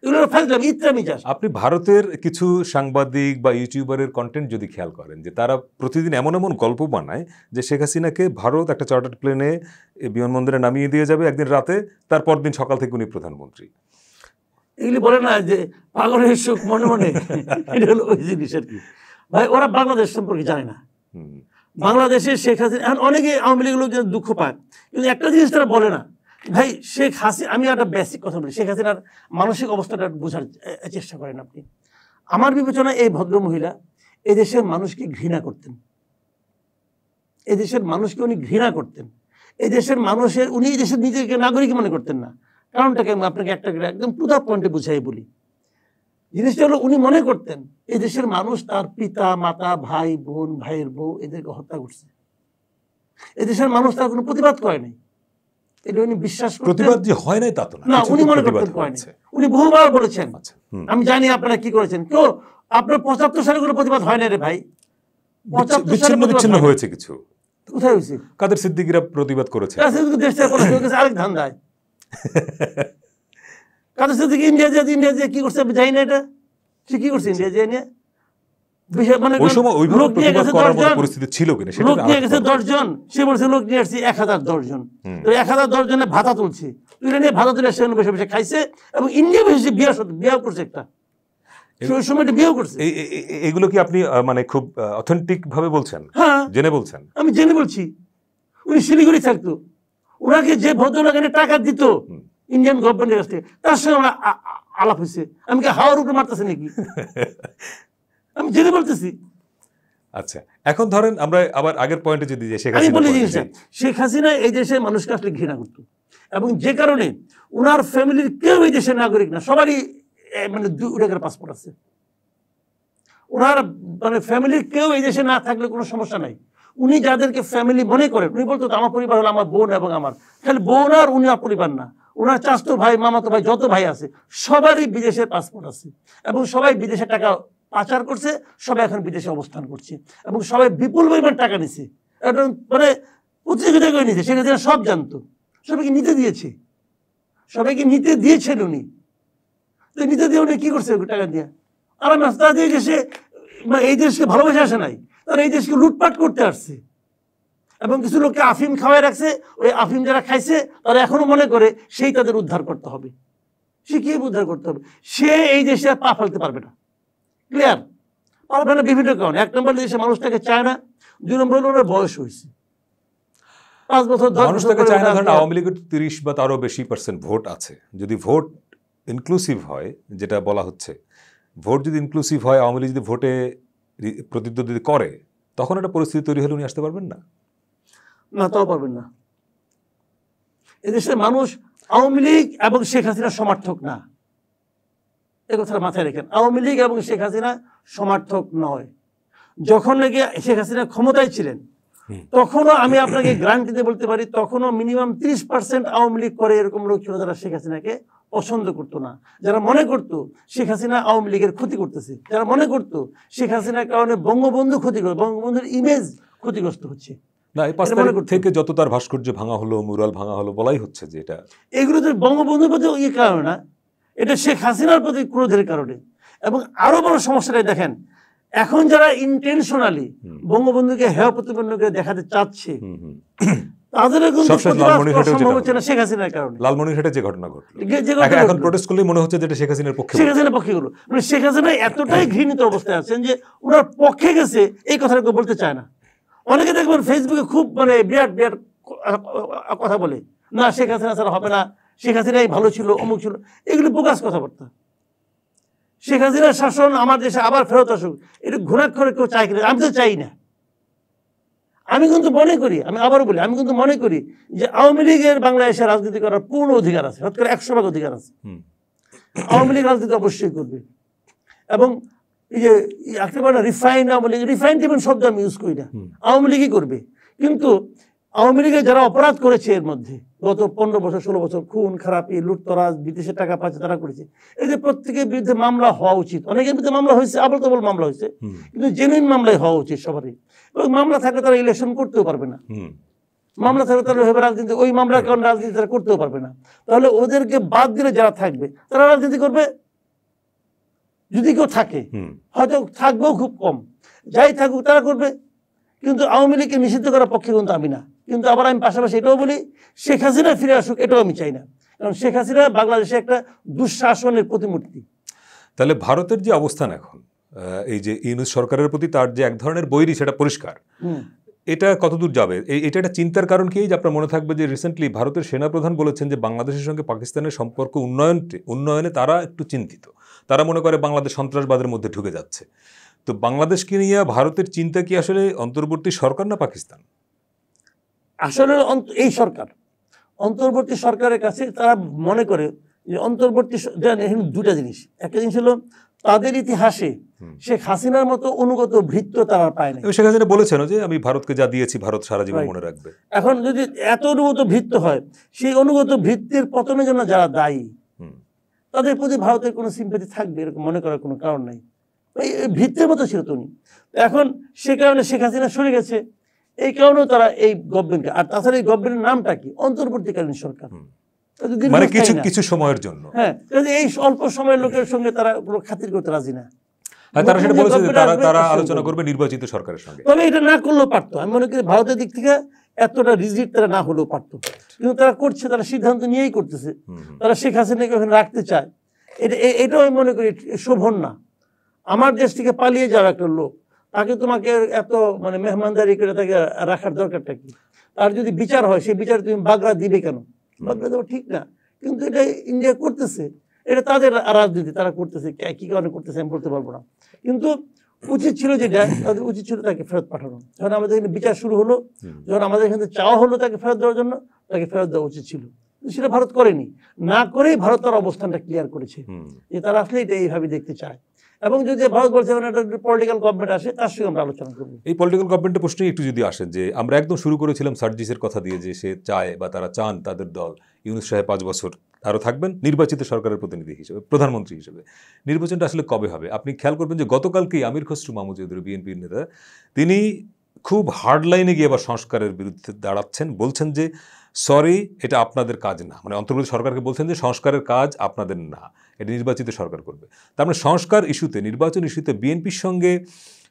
এগুলো ফাজলামি, ইত্রামি চাষ। আপনি ভারতের কিছু সাংবাদিক বা ইউটিউবারের কন্টেন্ট যদি খেয়াল করেন, যে তারা প্রতিদিন এমন এমন গল্প বানায় যে শেখ হাসিনাকে ভারত একটা চার্টার্ড প্লেনে বিমানবন্দরে নামিয়ে দিয়ে যাবে একদিন রাতে, তারপর দিন সকাল থেকে উনি প্রধানমন্ত্রী। এগুলি বলে না যে পাগলের সুখ মনে মনে, এটা হলো ওই জিনিস আর কি। ভাই ওরা বাংলাদেশ সম্পর্কে জানে না। বাংলাদেশের শেখ হাসিনা, এখন অনেকে আওয়ামী লীগের লোক দুঃখ পায়, কিন্তু একটা জিনিস তারা বলে না। ভাই শেখ হাসিনা, আমি একটা বেসিক কথা বলি, শেখ হাসিনার মানসিক অবস্থাটা বোঝার চেষ্টা করেন আপনি। আমার বিবেচনায় এই ভদ্র মহিলা এদেশের মানুষকে ঘৃণা করতেন, এদেশের মানুষকে উনি ঘৃণা করতেন, এদেশের মানুষের উনি এই দেশের নিজেকে নাগরিক মনে করতেন না। কারণটাকে আমি আপনাকে একটা একদম টু দ্য পয়েন্টে বুঝাই বলি। জিনিসটা হলো উনি মনে করতেন এই দেশের মানুষ তার পিতা মাতা ভাই বোন ভাইয়ের বউ এদেরকে হত্যা করছে, এদেশের মানুষ তার কোনো প্রতিবাদ করে নাই, এটা উনি বিশ্বাস করতেন। প্রতিবাদ যে হয় নাই তা তো না, উনি মনে করতেন করে নাই। উনি বহুবার বলেছেন, আমি জানি আপনারা কি করেছেন, কেউ আপনার 75 সালে কোনো প্রতিবাদ হয় না রে ভাই, 75 সালে বিচ্ছিন্ন হয়েছে কিছু। কোথায় হয়েছে? কাদের সিদ্দিকীরা প্রতিবাদ করেছে, আরেক ধান্দায়। কাদের সিদ্দিকী ইন্ডিয়া যে কি করছে আমি জানি না, এটা সে কি করছে ইন্ডিয়া যে নিয়ে, মানে লোক নিয়ে গেছে 10 জন, সে বলছে লোক নিয়ে আসছি 1010 জন, 1010 জনের ভাতা তুলছে, তুলে নিয়ে ভাতা তুলে সেখানে বসে বসে খাইছে, এবং ইন্ডিয়া বসে বিয়ে করছে, একটা ওই সময়টা বিয়েও করছে। এগুলো কি আপনি মানে খুব অথেন্টিক ভাবে বলছেন? হ্যাঁ, জেনে বলছেন? আমি জেনে বলছি। উনি শিলিগুড়ি থাকতো, ওনাকে যে ভদ্রলোক টাকা দিত ইন্ডিয়ান গভর্নমেন্টের কাছ থেকে, তার সঙ্গে আমরা আলাপ হয়েছে। আমি কি হাওয়ার উপরে মারতেছে নাকি? আমি জেনে বলতেছি। আচ্ছা, এখন ধরেন আমরা আবার আগের পয়েন্টে যদি যাই, শেখ হাসিনা এই দেশের মানুষকে আসলে ঘৃণা করত, এবং যে কারণে ওনার ফ্যামিলির কেউ এই দেশের নাগরিক না, সবারই মানে 2 টাকার পাসপোর্ট আছে। ওনার মানে ফ্যামিলির কেউ এই দেশে না থাকলে কোনো সমস্যা নাই। উনি যাদেরকে ফ্যামিলি মনে করেন, উনি বলতো আমার পরিবার হলো আমার বোন এবং আমার, খালি বোন আর উনি আর পরিবার না, ওনার চাচতো ভাই মামাতো ভাই যত ভাই আছে সবারই বিদেশের পাসপোর্ট আছে, এবং সবাই বিদেশে টাকা পাচার করছে, সবাই এখন বিদেশে অবস্থান করছে, এবং সবাই বিপুল পরিমাণ টাকা নিছে, একদম মানে প্রতিযোগিতা করে নিছে। সেখানে সব জানতো, সবাইকে নিতে দিয়েছে, সবাইকে নিতে দিয়েছেন উনি। তো নিতে দিয়ে উনি কি করছে টাকা দিয়ে? আর তারা দিয়ে দেশে এই দেশকে ভালোবাসে আসে নাই, তারা এই দেশকে লুটপাট করতে আসছে, এবং কিছু লোককে আফিম খাওয়াই রাখছে। ওই আফিম যারা খাইছে তারা এখনো মনে করে সেই তাদের উদ্ধার করতে হবে, সে কি উদ্ধার করতে হবে, সে এই দেশে পা ফেলতে পারবে না। ক্লিয়ার? পারবে না বিভিন্ন কারণে। এক নম্বর দেশে মানুষটাকে চায় না, 2 নম্বর হলো ওনার বয়স হয়েছে, 5 বছর 10 বছর মানুষটাকে চায় না। ধরেন আওয়ামী লীগের 30 বা তারও বেশি % ভোট আছে, যদি ভোট ইনক্লুসিভ হয়, যেটা বলা হচ্ছে, ভোট যদি ইনক্লুসিভ হয়, আওয়ামী লীগ যদি ভোটে প্রতিদ্বন্দ্বিতা করে, তখন একটা পরিস্থিতি তৈরি হলে উনি আসতে পারবেন না? না, তাও পারবেন না। এদেশের মানুষ আওয়ামী লীগ এবং শেখ হাসিনার সমর্থক না, এ কথাটা মাথায় রেখেন। আওয়ামী লীগ এবং শেখ হাসিনা সমর্থক নয়। যখন নাকি শেখ হাসিনা ক্ষমতায় ছিলেন, তখনও আমি আপনাকে গ্যারান্টিতে বলতে পারি, তখনও মিনিমাম 30% আওয়ামী লীগ করে এরকম লোক ছিল যারা শেখ হাসিনাকে পছন্দ করতো না, যারা মনে করতো শেখ হাসিনা আওয়ামী লীগের ক্ষতি করতেছে, যারা মনে করতো শেখ হাসিনার কারণে বঙ্গবন্ধু ক্ষতি করে, বঙ্গবন্ধুর ইমেজ ক্ষতিগ্রস্ত হচ্ছে। না, এই 5 তারিখ থেকে যত তার ভাস্কর্য ভাঙা হলো, মুরাল ভাঙা হলো, বলাই হচ্ছে যে এটা এগুলো তো বঙ্গবন্ধুর প্রতি ইয়ে কারণে না, এটা শেখ হাসিনার প্রতি ক্রোধের কারণে। এবং আরো বড় সমস্যাটাই দেখেন, এখন যারা ইন্টেনশনালি বঙ্গবন্ধুকে হেয় প্রতিপন্ন করে দেখাতে চাচ্ছে, তাদের সম্ভব হচ্ছে না শেখ হাসিনার কারণে। লালমনিরহাটে যে ঘটনা ঘটলো, এখন প্রোটেস্ট করলেই মনে হচ্ছে যে এটা শেখ হাসিনার পক্ষে, শেখ হাসিনার পক্ষে গুলো, মানে শেখ হাসিনা এতটাই ঘৃণিত অবস্থায় আছেন যে ওনার পক্ষে গেছে এই কথাটা কেউ বলতে চায় না। অনেকে দেখবেন ফেসবুকে খুব মানে বিরাট বিরাট কথা বলে, না শেখ হাসিনা ছাড়া হবে না, শেখ হাসিনাই ভালো ছিল, অমুক ছিল, এগুলো বোগাস কথাবার্তা। শেখ হাসিনার শাসন আমার দেশে আবার ফেরত আসুক, এটা ঘোরাক্ষরে কেউ চাই কিনা? আমি তো চাই না। আমি কিন্তু মনে করি, আমি আবারও বলি, আমি কিন্তু মনে করি যে আওয়ামী লীগের বাংলাদেশে রাজনীতি করার পূর্ণ অধিকার আছে, শতকরা 100% অধিকার আছে। আওয়ামী লীগ রাজনীতি অবশ্যই করবে। এবং এই যে একেবারে refined Awami League, refined even শব্দ আমি ইউজ করি না, আওয়ামী লীগই করবে। কিন্তু আওয়ামী লীগের যারা অপরাধ করেছে এর মধ্যে গত 15 বছর 16 বছর, খুন খারাপি, লুটতরাজ, বিদেশে টাকা পাচ্ছে, তারা করেছে, এই যে প্রত্যেকের বিরুদ্ধে মামলা হওয়া উচিত। অনেকের বিরুদ্ধে মামলা হয়েছে, আবল তাবল মামলা হয়েছে, কিন্তু জেনুইন মামলাই হওয়া উচিত সবারই। এবং মামলা থাকলে তারা ইলেকশন করতেও পারবে না, মামলা থাকলে তারা ভেবে রাজনীতি, ওই মামলার কারণে রাজনীতি তারা করতেও পারবে না। তাহলে ওদেরকে বাদ দিলে যারা থাকবে তারা রাজনীতি করবে, যদি কেউ থাকে, হয়তো থাকবেও খুব কম, যাই থাকুক তারা করবে। কিন্তু আওয়ামী লীগকে নিষিদ্ধ করার পক্ষে কিন্তু আমি না। কিন্তু আবার আমি পাশাপাশি এটাও বলি, শেখ হাসিনা ফিরে আসুক, এটাও আমি চাই না, কারণ শেখ হাসিনা বাংলাদেশে একটা দুঃশাসনের প্রতিমূর্তি। তাহলে ভারতের যে অবস্থান এখন, এই যে ইউনূস সরকারের প্রতি তার যে এক ধরনের বৈরী, সেটা পরিষ্কার। এটা কতদূর যাবে? এটা একটা চিন্তার কারণ কি, যে আপনার মনে থাকবে যে রিসেন্টলি ভারতের সেনাপ্রধান বলেছেন যে বাংলাদেশের সঙ্গে পাকিস্তানের সম্পর্ক উন্নয়নে তারা একটু চিন্তিত, তারা মনে করে বাংলাদেশ সন্ত্রাসবাদের মধ্যে ঢুকে যাচ্ছে। তো বাংলাদেশকে নিয়ে ভারতের চিন্তা কি আসলে অন্তর্বর্তী সরকার না পাকিস্তান? আসলে এই সরকার, অন্তর্বর্তী সরকারের কাছে তারা মনে করে যে অন্তর্বর্তী, দুটা জিনিস। একটা জিনিস হলো তাদের ইতিহাসে শেখ হাসিনার মতো অনুগত ভৃত্য তারা পায় না। শেখ হাসিনা বলেছেন যে আমি ভারতকে যা দিয়েছি ভারত সারা জীবন মনে রাখবে। এখন যদি এত অনুগত ভৃত্য হয়, সেই অনুগত ভৃত্যের পতনের জন্য যারা দায়ী, তাদের প্রতি ভারতের কোনো সিম্পাথি থাকবে এরকম মনে করার কোনো কারণ নাই। ভৃত্যের মতো ছিল তুমি। এখন সে কারণে শেখ হাসিনা সরে গেছে, এই কারণেও তারা এই গভর্নমেন্টকে, আর তাছাড়া এই গভর্নমেন্টের নামটা কি, অন্তর্বর্তীকালীন সরকার, মানে কিছু সময়ের জন্য। হ্যাঁ, এই অল্প সময়ের লোকের সঙ্গে তারা পুরো খাতির করতে রাজি না। তারা সেটা বলেছে যে তারা আলোচনা করবে নির্বাচিত সরকারের সঙ্গে। তবে এটা না করলেও পারতো, আমি মনে করি ভারতের দিক থেকে এতটা রিজিড তারা না হলেও পারতো, কিন্তু তারা করছে, তারা সিদ্ধান্ত নিয়েই করতেছে, তারা শেখ হাসিনাকে ওখানে রাখতে চায়। এটাও আমি মনে করি শোভন না। আমার দেশ থেকে পালিয়ে যাওয়া একটা লোক, তাকে তোমাকে এত মানে মেহমানদারি করে তাকে রাখার দরকারটা কি? তার যদি বিচার হয়, সেই বিচার তুমি বাগড়া দিবে কেন? বাগড়া দেওয়া ঠিক না, কিন্তু এটা ইন্ডিয়া করতেছে, এটা তাদের রাজনীতি, তারা করতেছে, কি কারণে করতেছে আমি বলতে পারবো না। কিন্তু উচিত ছিল যেটা, তাদের উচিত ছিল তাকে ফেরত পাঠানো। যখন আমাদের এখানে বিচার শুরু হলো, যখন আমাদের এখানে চাওয়া হলো তাকে ফেরত দেওয়ার জন্য, তাকে ফেরত দেওয়া উচিত ছিল, সেটা ভারত করেনি। না করেই ভারত তার অবস্থানটা ক্লিয়ার করেছে যে তারা আসলে এটা এইভাবে দেখতে চায়। এবং যদি ভারত বলছে একটা পলিটিক্যাল গভর্নমেন্ট আসে, তার সঙ্গে আমরা আলোচনা করবো। এই পলিটিক্যাল গভর্নমেন্টের প্রশ্নে একটু যদি আসেন, যে আমরা একদম শুরু করেছিলাম সার্জিসের কথা দিয়ে, যে সে চায় বা তারা চান তাদের দল ইউনূস সাহেব 5 বছর আরও থাকবেন নির্বাচিত সরকারের প্রতিনিধি হিসেবে, প্রধানমন্ত্রী হিসেবে। নির্বাচনটা আসলে কবে হবে? আপনি খেয়াল করবেন যে গতকালকেই আমির খসরু মাহমুদ চৌধুরী, বিএনপির নেতা, তিনি খুব হার্ড লাইনে গিয়ে আবার সংস্কারের বিরুদ্ধে দাঁড়াচ্ছেন, বলছেন যে সরি, এটা আপনাদের কাজ না, মানে অন্তর্বর্তী সরকারকে বলছেন যে সংস্কারের কাজ আপনাদের না, এটা নির্বাচিত সরকার করবে। তার মানে সংস্কার ইস্যুতে, নির্বাচন ইস্যুতে বিএনপির সঙ্গে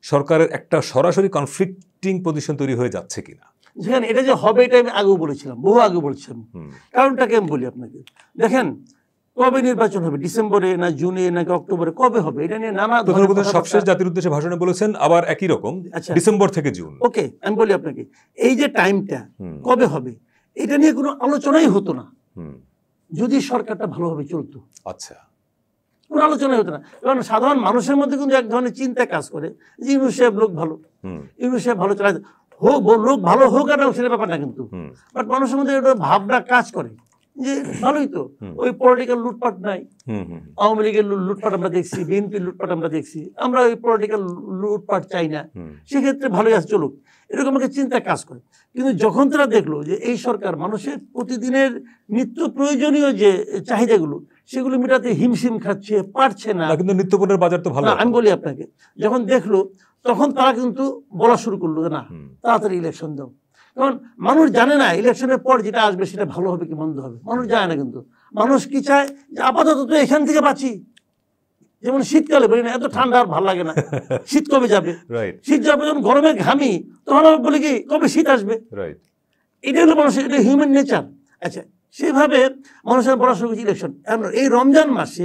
সরকারের একটা সরাসরি কনফ্লিক্টিং পজিশন তৈরি হয়ে যাচ্ছে কিনা? যেখানে এটা যে হবে, এটা আমি আগেও বলেছিলাম, বহু আগে বলেছিলাম। কারণটাকে আমি বলি আপনাকে। দেখেন, কবে নির্বাচন হবে, ডিসেম্বরে না জুনে নাকি অক্টোবরে, কবে হবে, এটা নিয়ে নানা সবশেষ জাতির উদ্দেশ্যে ভাষণে বলেছেন আবার একই রকম, ডিসেম্বর থেকে জুন। ওকে, আমি বলি আপনাকে, এই যে টাইমটা কবে হবে এটা নিয়ে কোনো আলোচনাই হতো না যদি সরকারটা ভালোভাবে চলতো। আচ্ছা, কোনো আলোচনাই হতো না, কারণ সাধারণ মানুষের মধ্যে কিন্তু এক ধরনের চিন্তা কাজ করে যে ইউনূস সাহেব লোক ভালো, ইউনূস সাহেব ভালো চালায়, হোক লোক ভালো হোক আর সেটা ব্যাপার না, কিন্তু বাট মানুষের মধ্যে একটা ভাবনা কাজ করে যে ভালোই তো, ওই পলিটিক্যাল লুটপাট নাই, আওয়ামী লীগের লুটপাট আমরা দেখছি, বিএনপির লুটপাট আমরা দেখছি, আমরা ওই পলিটিক্যাল লুটপাট চাই না, সেক্ষেত্রে ভালোই আছে চলুক, এরকম একটা চিন্তা কাজ করে। কিন্তু যখন তারা দেখলো যে এই সরকার মানুষের প্রতিদিনের নিত্য প্রয়োজনীয় যে চাহিদাগুলো সেগুলো মেটাতে হিমশিম খাচ্ছে, পারছে না, কিন্তু নিত্যপণ্যের বাজার তো ভালো, আমি বলি আপনাকে, যখন দেখলো তখন তারা কিন্তু বলা শুরু করলো যে না তাড়াতাড়ি ইলেকশন দাও, কারণ মানুষ জানে না ইলেকশনের পর যেটা আসবে সেটা ভালো হবে কি মন্দ হবে, মানুষ জানে না। কিন্তু মানুষ কি চায় যে আপাতত তো এখান থেকে বাঁচি, যেমন শীতকালে বলি না এত ঠান্ডা আর ভালো লাগে না, শীত কবে যাবে, শীত যাবে যখন গরমে ঘামি তখন আমি বলি কি কবে শীত আসবে, এটা হলো মানুষের, এটা হিউম্যান নেচার। আচ্ছা, সেভাবে মানুষের বলা শুরু করছে ইলেকশন। এই রমজান মাসে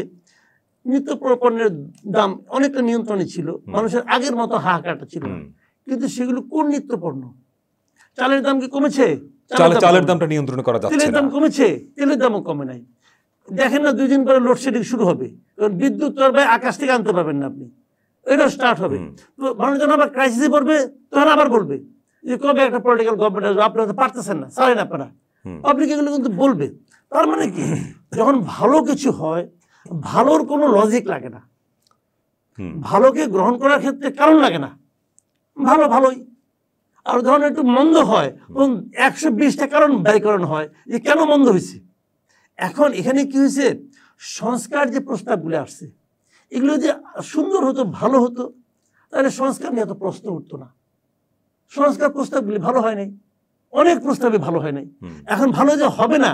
নিত্য পণ্যের দাম অনেকটা নিয়ন্ত্রণে ছিল, মানুষের আগের মতো হাহাকারটা ছিল না, কিন্তু সেগুলো কোন নিত্য পণ্য? চালের দাম কি কমেছে? চালের দামটা নিয়ন্ত্রণ করা যাচ্ছে না। তেলের দাম কমেছে? তেলের দামও কমে নাই। দেখেন না 2 দিন পরে লোডশেডিং শুরু হবে, কারণ বিদ্যুৎ তো আর ভাই আকাশ থেকে আনতে পারবেন না আপনি, এটা স্টার্ট হবে। তো মানুষ যখন আবার ক্রাইসিসে পড়বে তখন আবার বলবে যে কবে একটা পলিটিক্যাল গভর্নমেন্ট আসবে, আপনারা তো পারতেছেন না, চালেন আপনারা, পাবলিক এগুলো কিন্তু বলবে। তার মানে কি, যখন ভালো কিছু হয় ভালোর কোনো লজিক লাগে না, ভালোকে গ্রহণ করার ক্ষেত্রে কারণ লাগে না, ভালো ভালোই। আর ধরুন একটু মন্দ হয় 120টা কারণ ব্যয়করণ হয় যে কেন মন্দ হয়েছে। এখন এখানে কি হয়েছে, সংস্কার যে প্রস্তাবগুলো আসছে এগুলো যে সুন্দর হতো, ভালো হতো, তাহলে সংস্কার নিয়ে এত প্রশ্ন উঠতো না। সংস্কার প্রস্তাবগুলি ভালো হয় নাই, অনেক প্রস্তাবে ভালো হয় নাই। এখন ভালো যে হবে না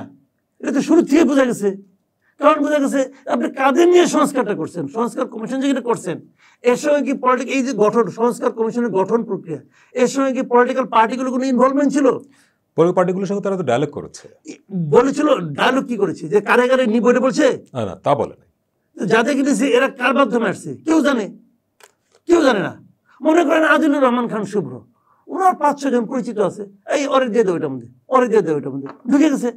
এটা তো শুরু থেকে বোঝা গেছে, কারণ বোঝা গেছে আপনি কাদের নিয়ে সংস্কারটা করছেন, সংস্কার কমিশন যেটা করছেন, এর সঙ্গে কি পলিটিক্যাল এই যে গঠন, সংস্কার কমিশনের গঠন প্রক্রিয়া, এর সঙ্গে কি পলিটিক্যাল পার্টিগুলো কোনো ইনভলভমেন্ট ছিল? পার্টিগুলোর সঙ্গে তারা তো ডায়ালগ করেছে, বলেছিল। ডায়ালগ কি করেছে, যে কারে কারে নিব এটা বলছে না, তা বলে নাই। যাদের কিনেছে এরা কার মাধ্যমে আসছে কেউ জানে? কেউ জানে না। মনে করেন আদিলুর রহমান খান শুভ্র, ওনার 5-6 জন পরিচিত আছে, এই অরে দিয়ে দেয় ওইটার মধ্যে, অরে দিয়ে দেয় ওইটার মধ্যে, ঢুকে গেছে।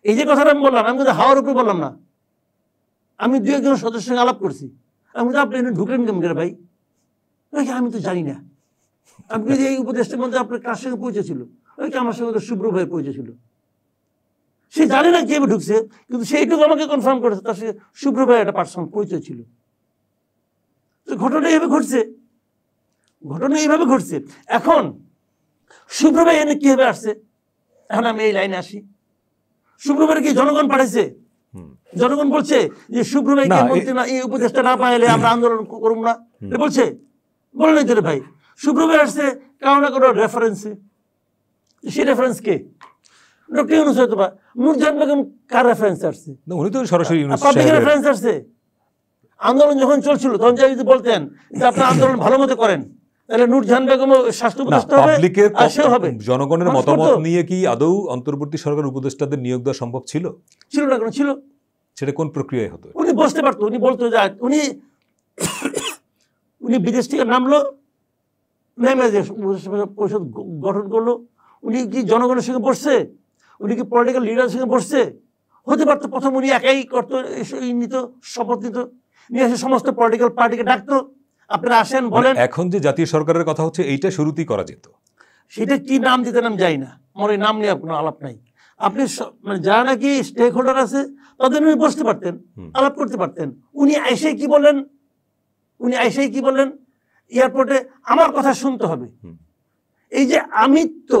এই যে কথাটা আমি বললাম, আমি কিন্তু হাওয়ার উপরে বললাম না, আমি 2-1 জন সদস্যের সঙ্গে আলাপ করছি। আমি বলছি আপনি এখানে ঢুকলেন কেমন করে ভাই? আমি তো জানি না। আপনি যে এই উপদেষ্টার মধ্যে আপনার কার সঙ্গে পরিচয় ছিল? আমার সঙ্গে তো শুভ্র ভাইয়ের পরিচয় ছিল। সে জানে না কিভাবে ঢুকছে, কিন্তু সেইটুকু আমাকে কনফার্ম করেছে তার সঙ্গে শুভ্র ভাইয়ের একটা পার্সোনাল পরিচয় ছিল। তো ঘটনা এইভাবে ঘটছে, ঘটনা এইভাবে ঘটছে। এখন শুভ্র ভাই এনে কিভাবে আসছে? এখন আমি এই লাইনে আসি, শুভ্র ভাই কি জনগণ পাঠাইছে? জনগণ বলছে যে শুভ্র ভাইকে মন্ত্রী না, এই উপদেষ্টা না পাইলে আমরা আন্দোলন করব না, বলছে? বলে নাই তো ভাই। শুভ্র ভাই আসছে কারো না কোনো রেফারেন্সে। সেই রেফারেন্স কে? ডক্টর ইউনূস হয়তো বা নূরজাহান বেগম কার রেফারেন্স আসছে? উনি তো সরাসরি পাবলিকের রেফারেন্স আসছে। আন্দোলন যখন চলছিল তখন যদি বলতেন যে আপনারা আন্দোলন ভালো মতো করেন, তাহলে নূরজাহান বেগম স্বাস্থ্য উপদেষ্টা হবে। জনগণের মতামত নিয়ে কি আদৌ অন্তর্বর্তী সরকার উপদেষ্টাদের নিয়োগ দেওয়া সম্ভব ছিল? ছিল না, কোনো ছিল। সেটা কোন প্রক্রিয়ায় হতো? উনি বসতে পারতো, উনি বলতো যে উনি বিদেশ থেকে নামলো, পরিষদ গঠন করলো, উনি কি জনগণের সঙ্গে বসছে? উনি কি পলিটিক্যাল লিডারের সঙ্গে বসছে? হতে পারতো প্রথম উনি একাই করতো, নিত, শপথ নিত, নিয়ে এসে সমস্ত পলিটিক্যাল পার্টিকে ডাকতো, আপনারা আসেন বলেন। এখন যে জাতীয় সরকারের কথা হচ্ছে এইটা শুরুতেই করা যেত। সেটা কি নাম দিতেন আমি যাই না, আমার এই নাম নিয়ে কোনো আলাপ নাই। আপনি মানে যারা নাকি স্টেক হোল্ডার আছে তাদের উনি বসতে পারতেন, আলাপ করতে পারতেন। উনি আইসেই কি বললেন, এয়ারপোর্টে আমার কথা শুনতে হবে। এই যে আমিত্ব,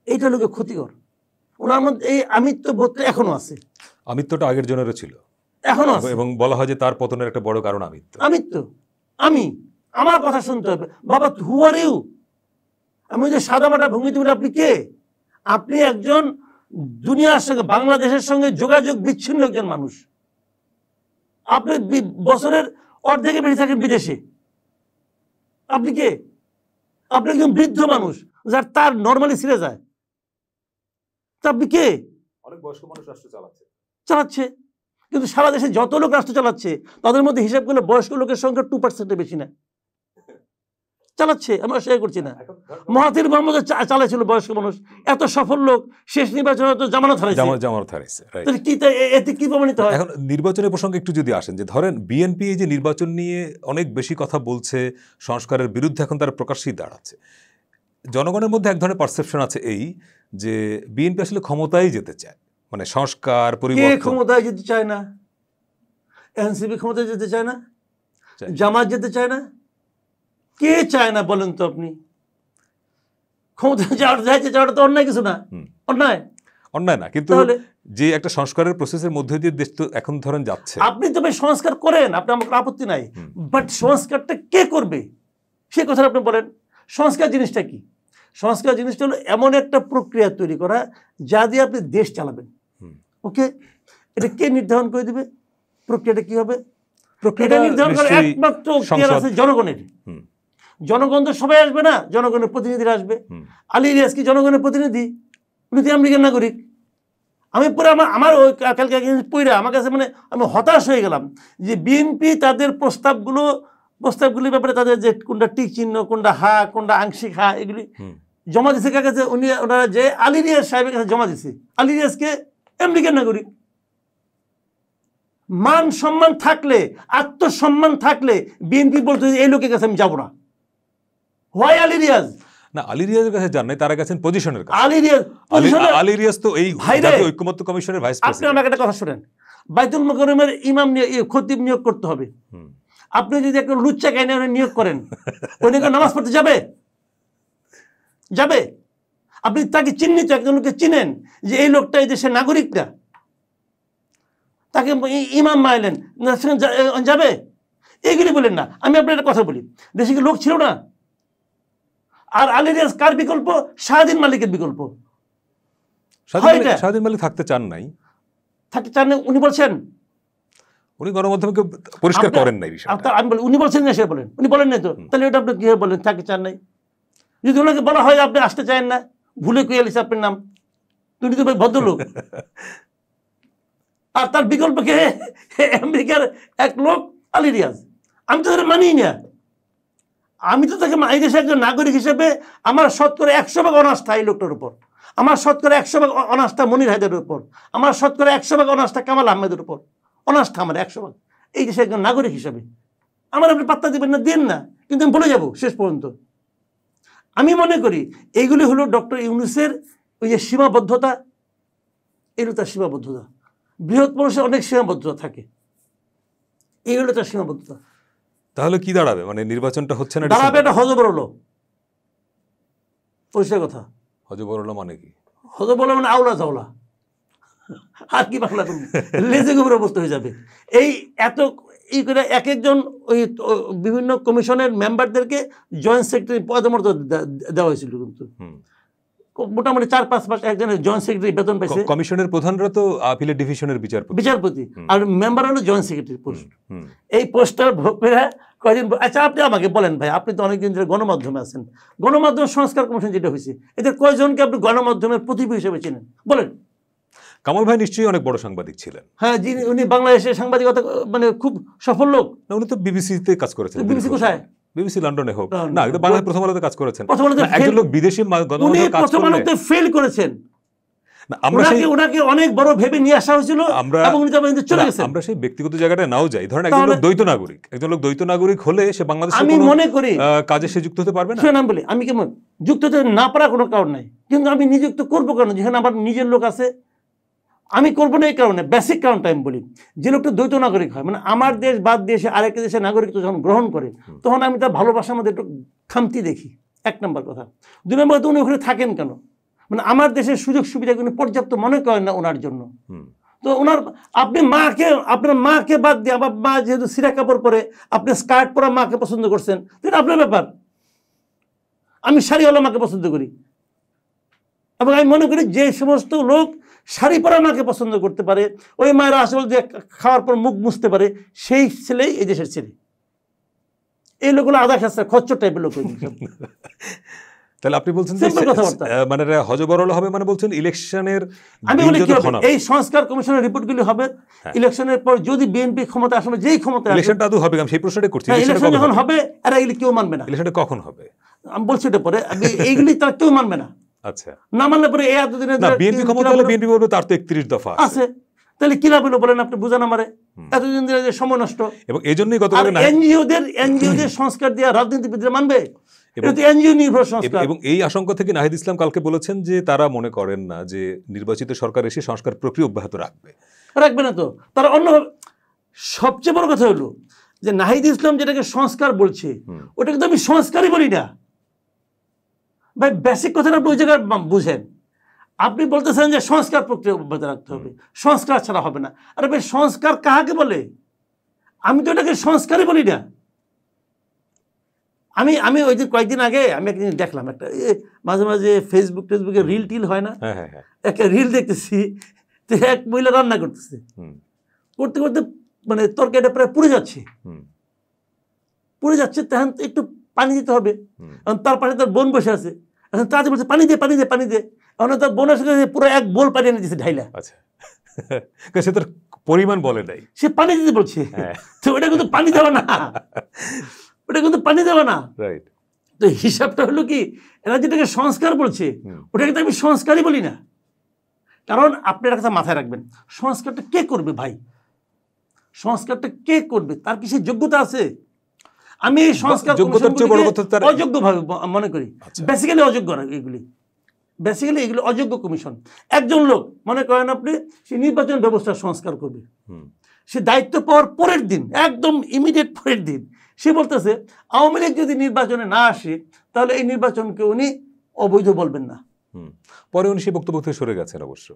এইটা লোকে ক্ষতিকর। ওনার মধ্যে এই আমিত্ব বোধটা এখনো আছে। আমিত্বটা আগের জনেরও ছিল, এখনো আছে, এবং বলা হয় যে তার পতনের একটা বড় কারণ আমিত্ব। আমার কথা শুনতে হবে। বাবা হু আর ইউ? আমি যে সাদামাটা ভঙ্গিতে বলি আপনি কে? আপনি একজন দুনিয়ার সঙ্গে, বাংলাদেশের সঙ্গে যোগাযোগ বিচ্ছিন্ন একজন মানুষ। আপনি বছরের অর্ধেকে বেশি থাকেন বিদেশে। আপনি কে? আপনি একজন বৃদ্ধ মানুষ যার তার নর্মালি ছিঁড়ে যায়। তা আপনি কে? অনেক বয়স্ক মানুষ রাষ্ট্র চালাচ্ছে, চালাচ্ছে। কিন্তু সারা দেশে যত লোক রাষ্ট্র চালাচ্ছে তাদের মধ্যে হিসাব করলে বয়স্ক লোকের সংখ্যা 2% বেশি না, চালাচ্ছে। আমরা শেয়ার করছি না। মহাতির মোহাম্মদ চালাইছিল বয়স্ক মানুষ, এত সফল লোক, শেষ নির্বাচনে তো জামানত হারাইছে। এতে কি প্রমাণিত হয়? এখন নির্বাচনের প্রসঙ্গে একটু যদি আসেন, যে ধরেন বিএনপি এই যে নির্বাচন নিয়ে অনেক বেশি কথা বলছে, সংস্কারের বিরুদ্ধে এখন তারা প্রকাশ্যেই দাঁড়াচ্ছে, জনগণের মধ্যে এক ধরনের পারসেপশন আছে এই যে বিএনপি আসলে ক্ষমতায় যেতে চায়, মানে সংস্কার পরিবর্তন। ক্ষমতায় যেতে চায় না? এনসিপি ক্ষমতায় যেতে চায় না? জামাত যেতে চায় না? কে চায় না বলেন তো আপনি? ক্ষমতায় যাওয়াটা তো অন্যায় কিছু না। অন্যায় না, কিন্তু যে একটা সংস্কারের প্রসেসের মধ্যে দিয়ে দেশ তো এখন ধরেন যাচ্ছে। আপনি তো ভাই সংস্কার করেন, আপনি আমাকে আপত্তি নাই, বাট সংস্কারটা কে করবে সে কথা আপনি বলেন। সংস্কার জিনিসটা কি? সংস্কার জিনিসটা হলো এমন একটা প্রক্রিয়া তৈরি করা যা দিয়ে আপনি দেশ চালাবেন। ওকে, এটা কে নির্ধারণ করে দিবে? প্রক্রিয়াটা কি হবে? প্রক্রিয়াটা নির্ধারণ করে একমাত্র আছে জনগণের। জনগণ তো সবাই আসবে না, জনগণের প্রতিনিধিরা আসবে। আলী রিয়াজ কি জনগণের প্রতিনিধি? উনি তো আমেরিকান নাগরিক। আমি পরে আমার ওই কালকে পড়ে আমার কাছে মানে আমি হতাশ হয়ে গেলাম যে বিএনপি তাদের প্রস্তাবগুলির ব্যাপারে তাদের যে কোনটা টিক চিহ্ন, কোনটা হা, কোনটা আংশিক হা, এগুলি জমা দিচ্ছে কার কাছে? ওনারা যে আলী রিয়াজ সাহেবের কাছে জমা দিচ্ছে। আলী রিয়াজকে আমেরিকান নাগরিক। মান সম্মান থাকলে, আত্মসম্মান থাকলে বিএনপি বলতো এই লোকের কাছে আমি যাবো না। হোয়াই আলী রিয়াজ? না, আলী রিয়াজের কাছে যান নাই, তারা গেছেন পজিশনের কাছে। আলী রিয়াজ তো এই ঐক্যমত্য কমিশনের ভাইস প্রেসিডেন্ট। আপনি আমাকে একটা কথা শুনেন, বাইতুল মোকাররমের ইমাম খতিব নিয়োগ করতে হবে। আপনি যদি একটা লুচ্চা কাহিনী নিয়োগ করেন, ওই নিয়ে নামাজ পড়তে যাবে? আপনি তাকে চিহ্নিত একজন লোককে চিনেন যে এই লোকটা এই দেশের নাগরিক না, তাকে ইমাম মাইলেন, যাবে? এইগুলি বলেন না। আমি আপনার একটা কথা বলি, দেশে কি লোক ছিল না? আর আলী রিয়াজ কার বিকল্প? শাহদিন মালিকের বিকল্প। শাহদিন মালিক থাকতে চান নাই, উনি বলছেন। উনি গণমাধ্যমকে পরিষ্কার করেন নাই বিষয়টা। আমি বলি উনি বলছেন না, সে বলেন উনি বলেন নাই তো, তাহলে ওটা আপনি কিভাবে বলেন থাকতে চান নাই? যদি ওনাকে বলা হয় আপনি আসতে চান না, ভুলে কইয়া লিখছে আপনার নাম, তুমি তো ভাই ভদ্রলোক। আর তার বিকল্পকে আমেরিকার এক লোক আলী রিয়াজ। আমি তো মানি না। আমি তো তাকে এই দেশের একজন নাগরিক হিসেবে আমার 100% অনাস্থা এই লোকটার উপর, আমার 100% অনাস্থা মনির হায়দারের উপর, আমার 100% অনাস্থা কামাল আহমেদের উপর, অনাস্থা আমার 100%। এই দেশের একজন নাগরিক হিসেবে আমার আপনি পাত্তা দেবেন না, দেন না, কিন্তু আমি বলে যাব শেষ পর্যন্ত। আমি মনে করি এইগুলি হলো ডক্টর ইউনূসের ওই যে সীমাবদ্ধতা, এগুলো তার সীমাবদ্ধতা। বৃহৎ মানুষের অনেক সীমাবদ্ধতা থাকে, এই হলো তার সীমাবদ্ধতা। তাহলে কি দাঁড়াবে? মানে নির্বাচনটা হচ্ছে না, দাঁড়াবে এটা হজবরল, পরিষ্কার কথা। হজবরল মানে কি? হজবরল মানে আওলা জাওলা, আর কি বাংলা করবে, লেজে গোবর অবস্থা হয়ে যাবে। এই এত এই করে এক একজন ওই বিভিন্ন কমিশনের মেম্বারদেরকে জয়েন্ট সেক্রেটারি পদমর্যাদা দেওয়া হয়েছিল, কিন্তু মোটামুটি 4-5 মাস একজনের জয়েন্ট সেক্রেটারি বেতন পাইছে। কমিশনের প্রধানরা তো আপিলের ডিভিশনের বিচারপতি, আর মেম্বার হলো জয়েন্ট সেক্রেটারি পোস্ট। এই পোস্টটার কয়দিন। আচ্ছা আপনি আমাকে বলেন ভাই, আপনি তো অনেকদিন ধরে গণমাধ্যমে আছেন, গণমাধ্যম সংস্কার কমিশন যেটা হয়েছে, এদের কয়জনকে আপনি গণমাধ্যমের প্রতিভা হিসেবে চেনেন বলেন? কামাল ভাই নিশ্চয়ই অনেক বড় সাংবাদিক ছিলেন। হ্যাঁ, উনি বাংলাদেশের সাংবাদিকতা মানে খুব সফল লোক। উনি তো বিবিসিতে কাজ করেছেন। বিবিসি কোথায়? বিবিসি লন্ডনে হোক না, কিন্তু বাংলাদেশ প্রথম আলোতে কাজ করেছেন। একজন লোক বিদেশি গণমাধ্যমে কাজ প্রথম আলোতে ফেল করেছেন। আমরা ওনাকে অনেক বড় ভেবে নিয়ে আসা হয়েছিল এবং উনি তবে চলে গেছেন। আমরা সেই ব্যক্তিগত জায়গাটা নাও যাই, ধরেন একজন লোক দ্বৈত নাগরিক হলে সে বাংলাদেশে আমি মনে করি কাজে সে যুক্ত হতে পারবে না। শুনুন, আমি বলি আমি কেমন যুক্ত হতে না পারা কোনো কারণ নাই, কিন্তু আমি নিযুক্ত করবো কেন? যেখানে আমার নিজের লোক আছে আমি করবো না। এই কারণে বেসিক কারণটা আমি বলি, যে লোকটা দ্বৈত নাগরিক হয়, মানে আমার দেশ বাদ দেশে আরেকটা দেশের নাগরিকত্ব যখন গ্রহণ করে, তখন আমি তার ভালোবাসার মধ্যে একটু খামতি দেখি, 1 নম্বর কথা। 2 নম্বর কথা, উনি ওখানে থাকেন কেন? মানে আমার দেশের সুযোগ সুবিধাগুলো পর্যাপ্ত মনে করেন না ওনার জন্য। তো ওনার আপনি আপনার মাকে বাদ দিয়ে, আমার মা যেহেতু সিরা কাপড় পরে, আপনি স্কার্ট পরা মাকে পছন্দ করছেন, এটা আপনার ব্যাপার। আমি শাড়িওয়ালা মাকে পছন্দ করি, এবং আমি মনে করি যে সমস্ত লোক শাড়ি পরা মাকে পছন্দ করতে পারে, ওই মায়েরা আসল দিয়ে খাওয়ার পর মুখ মুছতে পারে, সেই ছেলেই এই দেশের ছেলে। এই লোকগুলো আধা খাস্তা খচ্চর টাইপের লোক। তাহলে আপনি বলছেন যে মানে হযবরল হবে, মানে বলছেন ইলেকশনের আমি বলি কি হবে, এই সংস্কার কমিশনের রিপোর্টগুলি হবে ইলেকশনের পর, যদি বিএনপি ক্ষমতা আসলে যেই ক্ষমতা ইলেকশনটা আদৌ হবে, আমি সেই প্রশ্নটাই করছি। ইলেকশন যখন হবে এরা এগুলি কেউ মানবে না। ইলেকশনটা কখন হবে আমি বলছি এটা পরে, এইগুলি তারা কেউ মানবে না। আচ্ছা, না মানলে পরে এই এতদিনে বিএনপি ক্ষমতা হলে বিএনপি বলবে তার তো 31 দফা আছে, তাহলে কি লাভ হলো বলেন আপনি, বুঝান আমারে। এতদিন ধরে যে সময় নষ্ট, এবং এইজন্যই গতকাল এনজিওদের সংস্কার দিয়ে রাজনীতিবিদরা মানবে? এটা তো এনজিও নির্ভর সংস্কার। এবং এই আশঙ্কা থেকে নাহিদ ইসলাম কালকে বলেছেন যে তারা মনে করেন না যে নির্বাচিত সরকার এসে সংস্কার প্রক্রিয়া অব্যাহত রাখবে না। তো তারা অন্য, সবচেয়ে বড় কথা হলো যে নাহিদ ইসলাম যেটাকে সংস্কার বলছে ওটা কিন্তু আমি সংস্কারই বলি না ভাই। বেসিক কথাটা আপনি ওই জায়গায় বুঝেন। আপনি বলতেছেন যে সংস্কার প্রক্রিয়া অব্যাহত রাখতে হবে, সংস্কার ছাড়া হবে না। আরে ভাই, সংস্কার কাকে বলে? আমি তো এটাকে সংস্কারই বলি না। আমি ওই যে কয়েকদিন আগে আমি একটা জিনিস দেখলাম, একটা মাঝে মাঝে ফেসবুকে রিল টিল হয় না, একটা রিল দেখতেছি, এক মহিলা রান্না করতেছে, করতে করতে মানে তরকারিটা প্রায় পুড়ে যাচ্ছে, তখন একটু পানি দিতে হবে। তার পাশে তার বোন বসে আছে, এখন তাড়াতাড়ি বলছে পানি দে পানি দে পানি দে। এখন তার বোনের সাথে পুরো এক বোল পানি এনে দিচ্ছে ঢাইলা। সে তার পরিমাণ বলে নাই, সে পানি দিতে বলছে। তো ওটা কিন্তু পানি দেওয়া না, ওটা কিন্তু পানি দেওয়া না। তো হিসাবটা হলো কি, এরা যেটাকে সংস্কার বলছে ওটাকে তো আমি সংস্কারই বলি না। কারণ আপনি একটা কথা মাথায় রাখবেন, সংস্কারটা কে করবে ভাই? সংস্কারটা কে করবে? তার কি সে যোগ্যতা আছে? আমি এই সংস্কার অযোগ্য ভাবে মনে করি। বেসিক্যালি অযোগ্য এগুলি, বেসিক্যালি এগুলো অযোগ্য কমিশন। একজন লোক মনে করেন আপনি, সে নির্বাচন ব্যবস্থার সংস্কার করবে, সে দায়িত্ব পাওয়ার পরের দিন, একদম ইমিডিয়েট পরের দিন সে বলতেছে আওয়ামী লীগ যদি নির্বাচনে না আসে তাহলে এই নির্বাচনকে উনি অবৈধ বলবেন না। পরে উনি সেই বক্তব্য থেকে সরে গেছেন, অবশ্য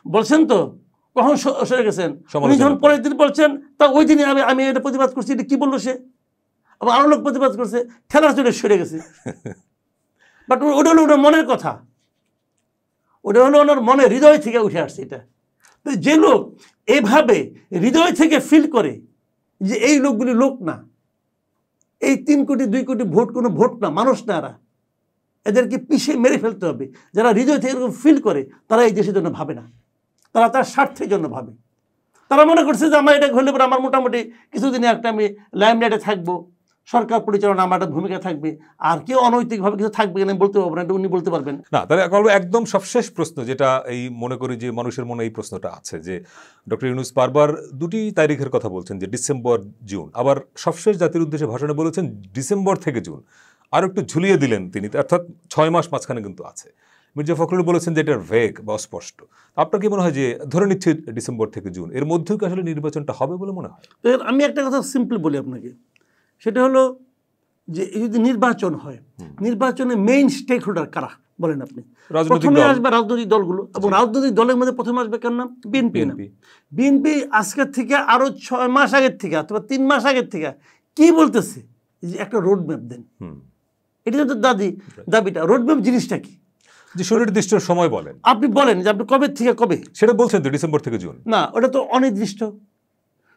বলছেন। তো কখন সরে গেছেন? উনি যখন পরের দিন বলছেন, তা ওই দিনই আমি এটা প্রতিবাদ করছি। এটা কি বললো সে? আবার আরো লোক প্রতিবাদ করছে, খেলার চলে সরে গেছে। বাট ওটা হলো ওনার মনের কথা, ওটা হলো ওনার মনে, হৃদয় থেকে উঠে আসছে এটা। তো যে লোক এভাবে হৃদয় থেকে ফিল করে যে এই লোকগুলি লোক না, এই 3 কোটি 2 কোটি ভোট কোনো ভোট না, মানুষ না, এদেরকে পিছিয়ে মেরে ফেলতে হবে। যারা হৃদয় থেকে এরকম ফিল করে তারা এই দেশের জন্য ভাবে না, তারা তার স্বার্থের জন্য ভাবে। তারা মনে করছে যে আমার এটা হলে পরে আমার মোটামুটি কিছুদিনে একটা আমি লাইমলাইটে থাকবো, সরকার পরিচালনা আমার একটা ভূমিকা থাকবে, আর কেউ অনৈতিকভাবে কিছু থাকবে কিনা বলতে পারবো না, এটা উনি বলতে পারবেন না। তাহলে একদম সবশেষ প্রশ্ন, যেটা এই মনে করি যে মানুষের মনে এই প্রশ্নটা আছে, যে ডক্টর ইউনূস বারবার 2টি তারিখের কথা বলছেন, যে ডিসেম্বর জুন, আবার সবশেষ জাতির উদ্দেশ্যে ভাষণে বলেছেন ডিসেম্বর থেকে জুন, আর একটু ঝুলিয়ে দিলেন তিনি, অর্থাৎ 6 মাস মাঝখানে কিন্তু আছে। মির্জা ফখরুল বলেছেন যে এটার ভেগ বা অস্পষ্ট। আপনার কি মনে হয় যে ধরে নিচ্ছে ডিসেম্বর থেকে জুন এর মধ্যেও কি আসলে নির্বাচনটা হবে বলে মনে হয়? আমি একটা কথা সিম্পল বলি আপনাকে, সেটা হলো যে যদি নির্বাচন হয়, নির্বাচনে মেইন স্টেক হোল্ডার কারা বলেন আপনি? প্রথমে আসবে রাজনৈতিক দলগুলো, এবং রাজনৈতিক দলের মধ্যে প্রথমে আসবে কার নাম? বিএনপি। বিএনপি আজকের থেকে আরো 6 মাস আগের থেকে অথবা 3 মাস আগের থেকে কি বলতেছে যে একটা রোড ম্যাপ দেন। এটা তো দাবিটা। রোড ম্যাপ জিনিসটা কি? যে সুনির্দিষ্ট সময় বলেন, আপনি বলেন যে আপনি কবে থেকে কবে, সেটা বলছেন তো ডিসেম্বর থেকে জুন না, ওটা তো অনির্দিষ্ট।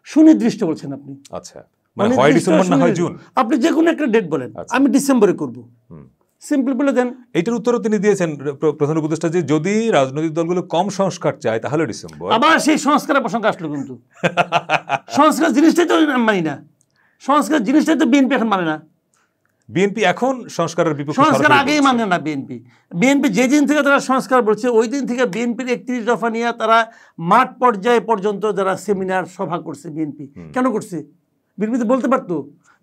সুনির্দিষ্ট বলছেন আপনি। আচ্ছা, মানে হয় ডিসেম্বর না হয় জুন, আপনি যে কোনো একটা ডেট বলেন, আমি ডিসেম্বরে করব, সিম্পল বলে দেন। এইটার উত্তরও তিনি দিয়েছেন প্রধান উপদেষ্টা, যে যদি রাজনৈতিক দলগুলো কম সংস্কার চায় তাহলে ডিসেম্বর। আবার সেই সংস্কারের প্রসঙ্গ আসলো, কিন্তু সংস্কার জিনিসটাই তো মানি না, সংস্কার জিনিসটাই তো বিএনপি এখন মানে না। বিএনপি এখন সংস্কারের বিপক্ষে, সংস্কার আগেই মানে না বিএনপি। বিএনপি যেদিন থেকে তারা সংস্কার বলছে ওই দিন থেকে বিএনপির 31 দফা নিয়ে তারা মাঠ পর্যায়ে পর্যন্ত যারা সেমিনার সভা করছে। বিএনপি কেন করছে? বিএনপি তো বলতে পারতো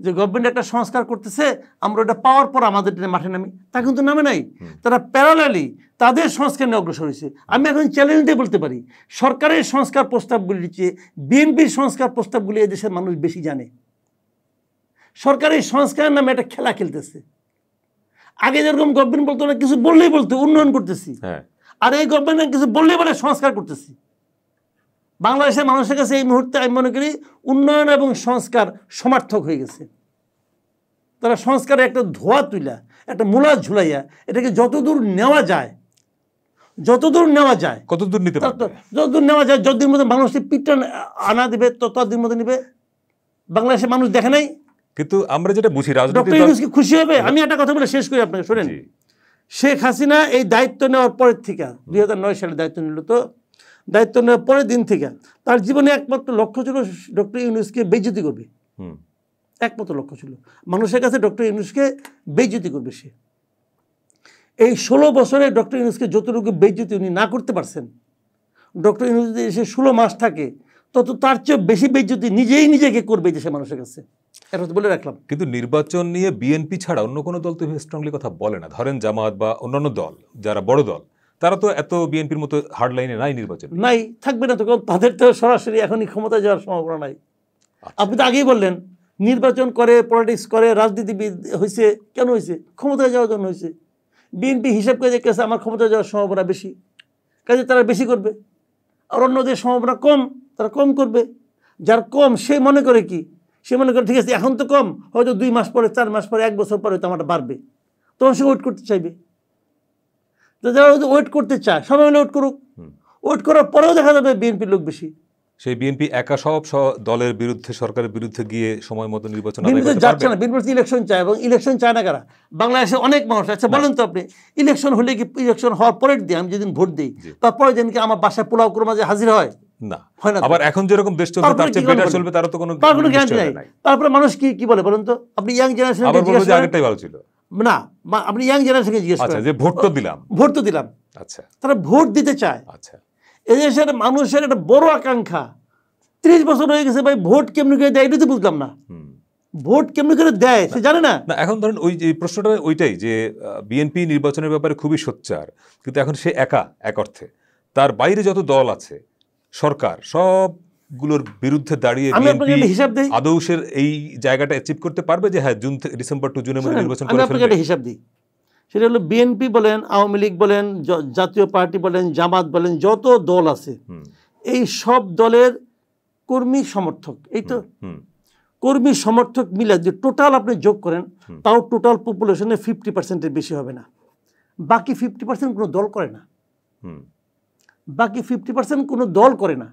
যে গভর্নমেন্ট একটা সংস্কার করতেছে, আমরা ওটা পাওয়ার পর আমাদের মাঠে নামি, তা কিন্তু নামে নাই। তারা প্যারালালি তাদের সংস্কার নিয়ে অগ্রসর হয়েছে। আমি এখন চ্যালেঞ্জ দিয়ে বলতে পারি, সরকারের সংস্কার প্রস্তাবগুলির চেয়ে বিএনপির সংস্কার প্রস্তাবগুলি এদেশের মানুষ বেশি জানে। সরকারের সংস্কারের নামে একটা খেলা খেলতেছে। আগে যেরকম গভর্নমেন্ট বলতো না, কিছু বললেই বলতো উন্নয়ন করতেছি, আর এই গভর্নমেন্ট কিছু বললেই বলে সংস্কার করতেছি। বাংলাদেশের মানুষের কাছে এই মুহূর্তে আমি মনে করি উন্নয়ন এবং সংস্কার সমার্থক হয়ে গেছে। তারা সংস্কারে একটা ধোয়া তুলা, একটা মূলা ঝুলাইয়া এটাকে যতদূর নেওয়া যায়, যতদূর নেওয়া যায়, কতদূর নিতে পারবে, যতদূর নেওয়া যায়, যতদিন মধ্যে মানুষের পিঠটা আনা দেবে ততদিন মধ্যে নিবে। বাংলাদেশের মানুষ দেখে নাই, কিন্তু আমরা যেটা বুঝি রাজনীতি খুশি হবে। আমি একটা কথা বলে শেষ করি আপনাকে, শোনেন। শেখ হাসিনা এই দায়িত্ব নেওয়ার পরের থেকে 2009 সালে দায়িত্ব নিল, তো দায়িত্ব নেওয়ার পরের দিন থেকে তার জীবনে একমাত্র লক্ষ্য ছিল ডক্টর ইউনূসকে বেইজ্জতি করবে। একমাত্র লক্ষ্য ছিল মানুষের কাছে ডক্টর ইউনূসকে বেইজ্জতি করবে সে। এই 16 বছরে ডক্টর ইউনূসকে যতটুকু বেইজ্জতি উনি না করতে পারছেন, ডক্টর ইউনূস যদি এসে 16 মাস থাকে তত তার চেয়ে বেশি বেইজ্জতি নিজেই নিজেকে করবে দেশের মানুষের কাছে, এটা তো বলে রাখলাম। কিন্তু নির্বাচন নিয়ে বিএনপি ছাড়া অন্য কোনো দল তো স্ট্রংলি কথা বলে না। ধরেন জামাত বা অন্যান্য দল যারা বড় দল, তারা তো এত বিএনপির মতো হার্ড লাইনে নাই, নির্বাচন নাই, থাকবে না তো, তাদের তো সরাসরি এখনই ক্ষমতায় যাওয়ার সম্ভাবনা নাই। আপনি তো আগেই বললেন নির্বাচন করে, পলিটিক্স করে, রাজনীতিবিদ হয়েছে, কেন হয়েছে? ক্ষমতায় যাওয়ার জন্য হয়েছে। বিএনপি হিসাব করে দেখতেছে আমার ক্ষমতায় যাওয়ার সম্ভাবনা বেশি, কাজে তারা বেশি করবে। আর অন্যদের সম্ভাবনা কম, তারা কম করবে। যার কম সে মনে করে কি, সে মনে করে ঠিক আছে এখন তো কম, হয়তো 2 মাস পরে, 4 মাস পরে, 1 বছর পরে তো আমারটা বাড়বে, তখন সে ওয়েট করতে চাইবে। তো যারা ওয়েট করতে চায় সময় হলে ওয়েট করুক, ওয়েট করার পরেও দেখা যাবে বিএনপির লোক বেশি। সেই বিএনপি একা সব দলের বিরুদ্ধে, সরকারের বিরুদ্ধে গিয়ে সময় মতো নির্বাচন যাচ্ছে না। বিএনপি ইলেকশন চায়, এবং ইলেকশন চায় না কারা? বাংলাদেশে অনেক মানুষ আছে। বলেন তো আপনি, ইলেকশন হলে কি ইলেকশন হওয়ার পরের দিন আমি যেদিন ভোট দিই তারপরে দিন কি আমার বাসায় পোলাও কোরমা যে হাজির হয়? না, হয় না। আবার এখন যেরকম দেশ চলছে তার চেয়ে বেটার চলবে, তার তো কোনো গ্যারান্টি নাই। তারপরে মানুষ কি বলে বলেন তো? আপনি ইয়াং জেনারেশন আগেরটাই ভালো ছিল না, আপনি ইয়াং জেনারেশনকে জিজ্ঞেস করেন যে ভোট তো দিলাম। আচ্ছা, তারা ভোট দিতে চায়। আচ্ছা, এদেশের মানুষের একটা বড় আকাঙ্ক্ষা, 30 বছর হয়ে গেছে ভাই, ভোট কেমনি করে দেয় এটা তো বুঝলাম না। ভোট কেমনি করে দেয় সে জানে না। এখন ধরেন ওই যে প্রশ্নটা ওইটাই যে বিএনপি নির্বাচনের ব্যাপারে খুবই সোচ্চার, কিন্তু এখন সে একা, এক অর্থে তার বাইরে যত দল আছে সরকার সবগুলোর বিরুদ্ধে দাঁড়িয়ে আদৌসের এই জায়গাটা অ্যাচিভ করতে পারবে যে হ্যাঁ ডিসেম্বর টু জুনের মধ্যে নির্বাচন করে ফেলবে? একটা হিসাব দিই, সেটা হলো বিএনপি বলেন, আওয়ামী লীগ বলেন, জাতীয় পার্টি বলেন, জামাত বলেন, যত দল আছে এই সব দলের কর্মী সমর্থক, এই তো কর্মী সমর্থক মিলে যে টোটাল আপনি যোগ করেন তাও টোটাল পপুলেশনের 50%-এর বেশি হবে না। বাকি 50% কোনো দল করে না, বাকি 50% কোনো দল করে না।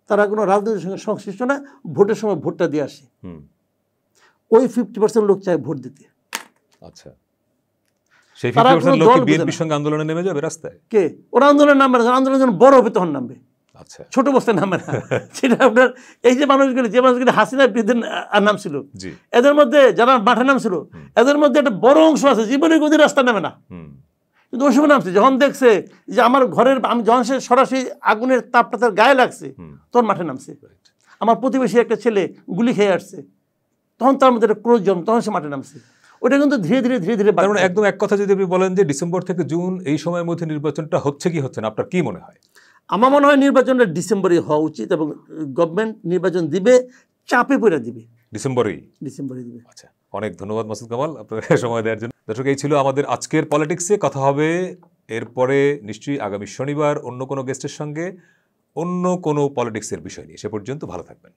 তারা কোনো রাজনীতির সঙ্গে সংশ্লিষ্ট না, ভোটের সময় ভোটটা দিয়ে আসে। ওই 50% লোক চায় ভোট দিতে। আচ্ছা, সেই 50% লোক বিএনপির সঙ্গে আন্দোলনে নেমে যাবে রাস্তায়? কে? ওরা আন্দোলনে নামবে না, আন্দোলন যখন বড় হবে তখন নামবে। আচ্ছা, ছোট অবস্থায় নামবে না। সেটা আপনার এই যে মানুষগুলি হাসিনার বিরুদ্ধে নামছিল, এদের মধ্যে যারা মাঠে নামছিল এদের মধ্যে একটা বড় অংশ আছে জীবনে কোনোদিন রাস্তা নামে না, কিন্তু ওই সময় নামছে। যখন দেখছে যে আমার ঘরের, আমি যখন সে সরাসরি আগুনের তাপটা তার গায়ে লাগছে তখন মাঠে নামছে। আমার প্রতিবেশী একটা ছেলে গুলি খেয়ে আসছে, তখন তার মধ্যে একটা ক্রোধ জন্ম, তখন সে মাঠে নামছে। ওটা কিন্তু ধীরে ধীরে ধীরে ধীরে একদম এক কথা যদি আপনি বলেন যে ডিসেম্বর থেকে জুন এই সময়ের মধ্যে নির্বাচনটা হচ্ছে কি হচ্ছে না, আপনার কি মনে হয়? আমার মনে হয় নির্বাচনটা ডিসেম্বরে হওয়া উচিত, এবং গভর্নমেন্ট নির্বাচন দিবে, চাপে পড়ে দিবে, ডিসেম্বরে দিবে। আচ্ছা, অনেক ধন্যবাদ মাসুদ কামাল আপনার সময় দেওয়ার জন্য। দর্শক, এই ছিল আমাদের আজকের পলিটিক্সে। কথা হবে এরপরে নিশ্চয়ই আগামী শনিবার অন্য কোনো গেস্টের সঙ্গে অন্য কোনো পলিটিক্সের বিষয় নিয়ে। সে পর্যন্ত ভালো থাকবেন।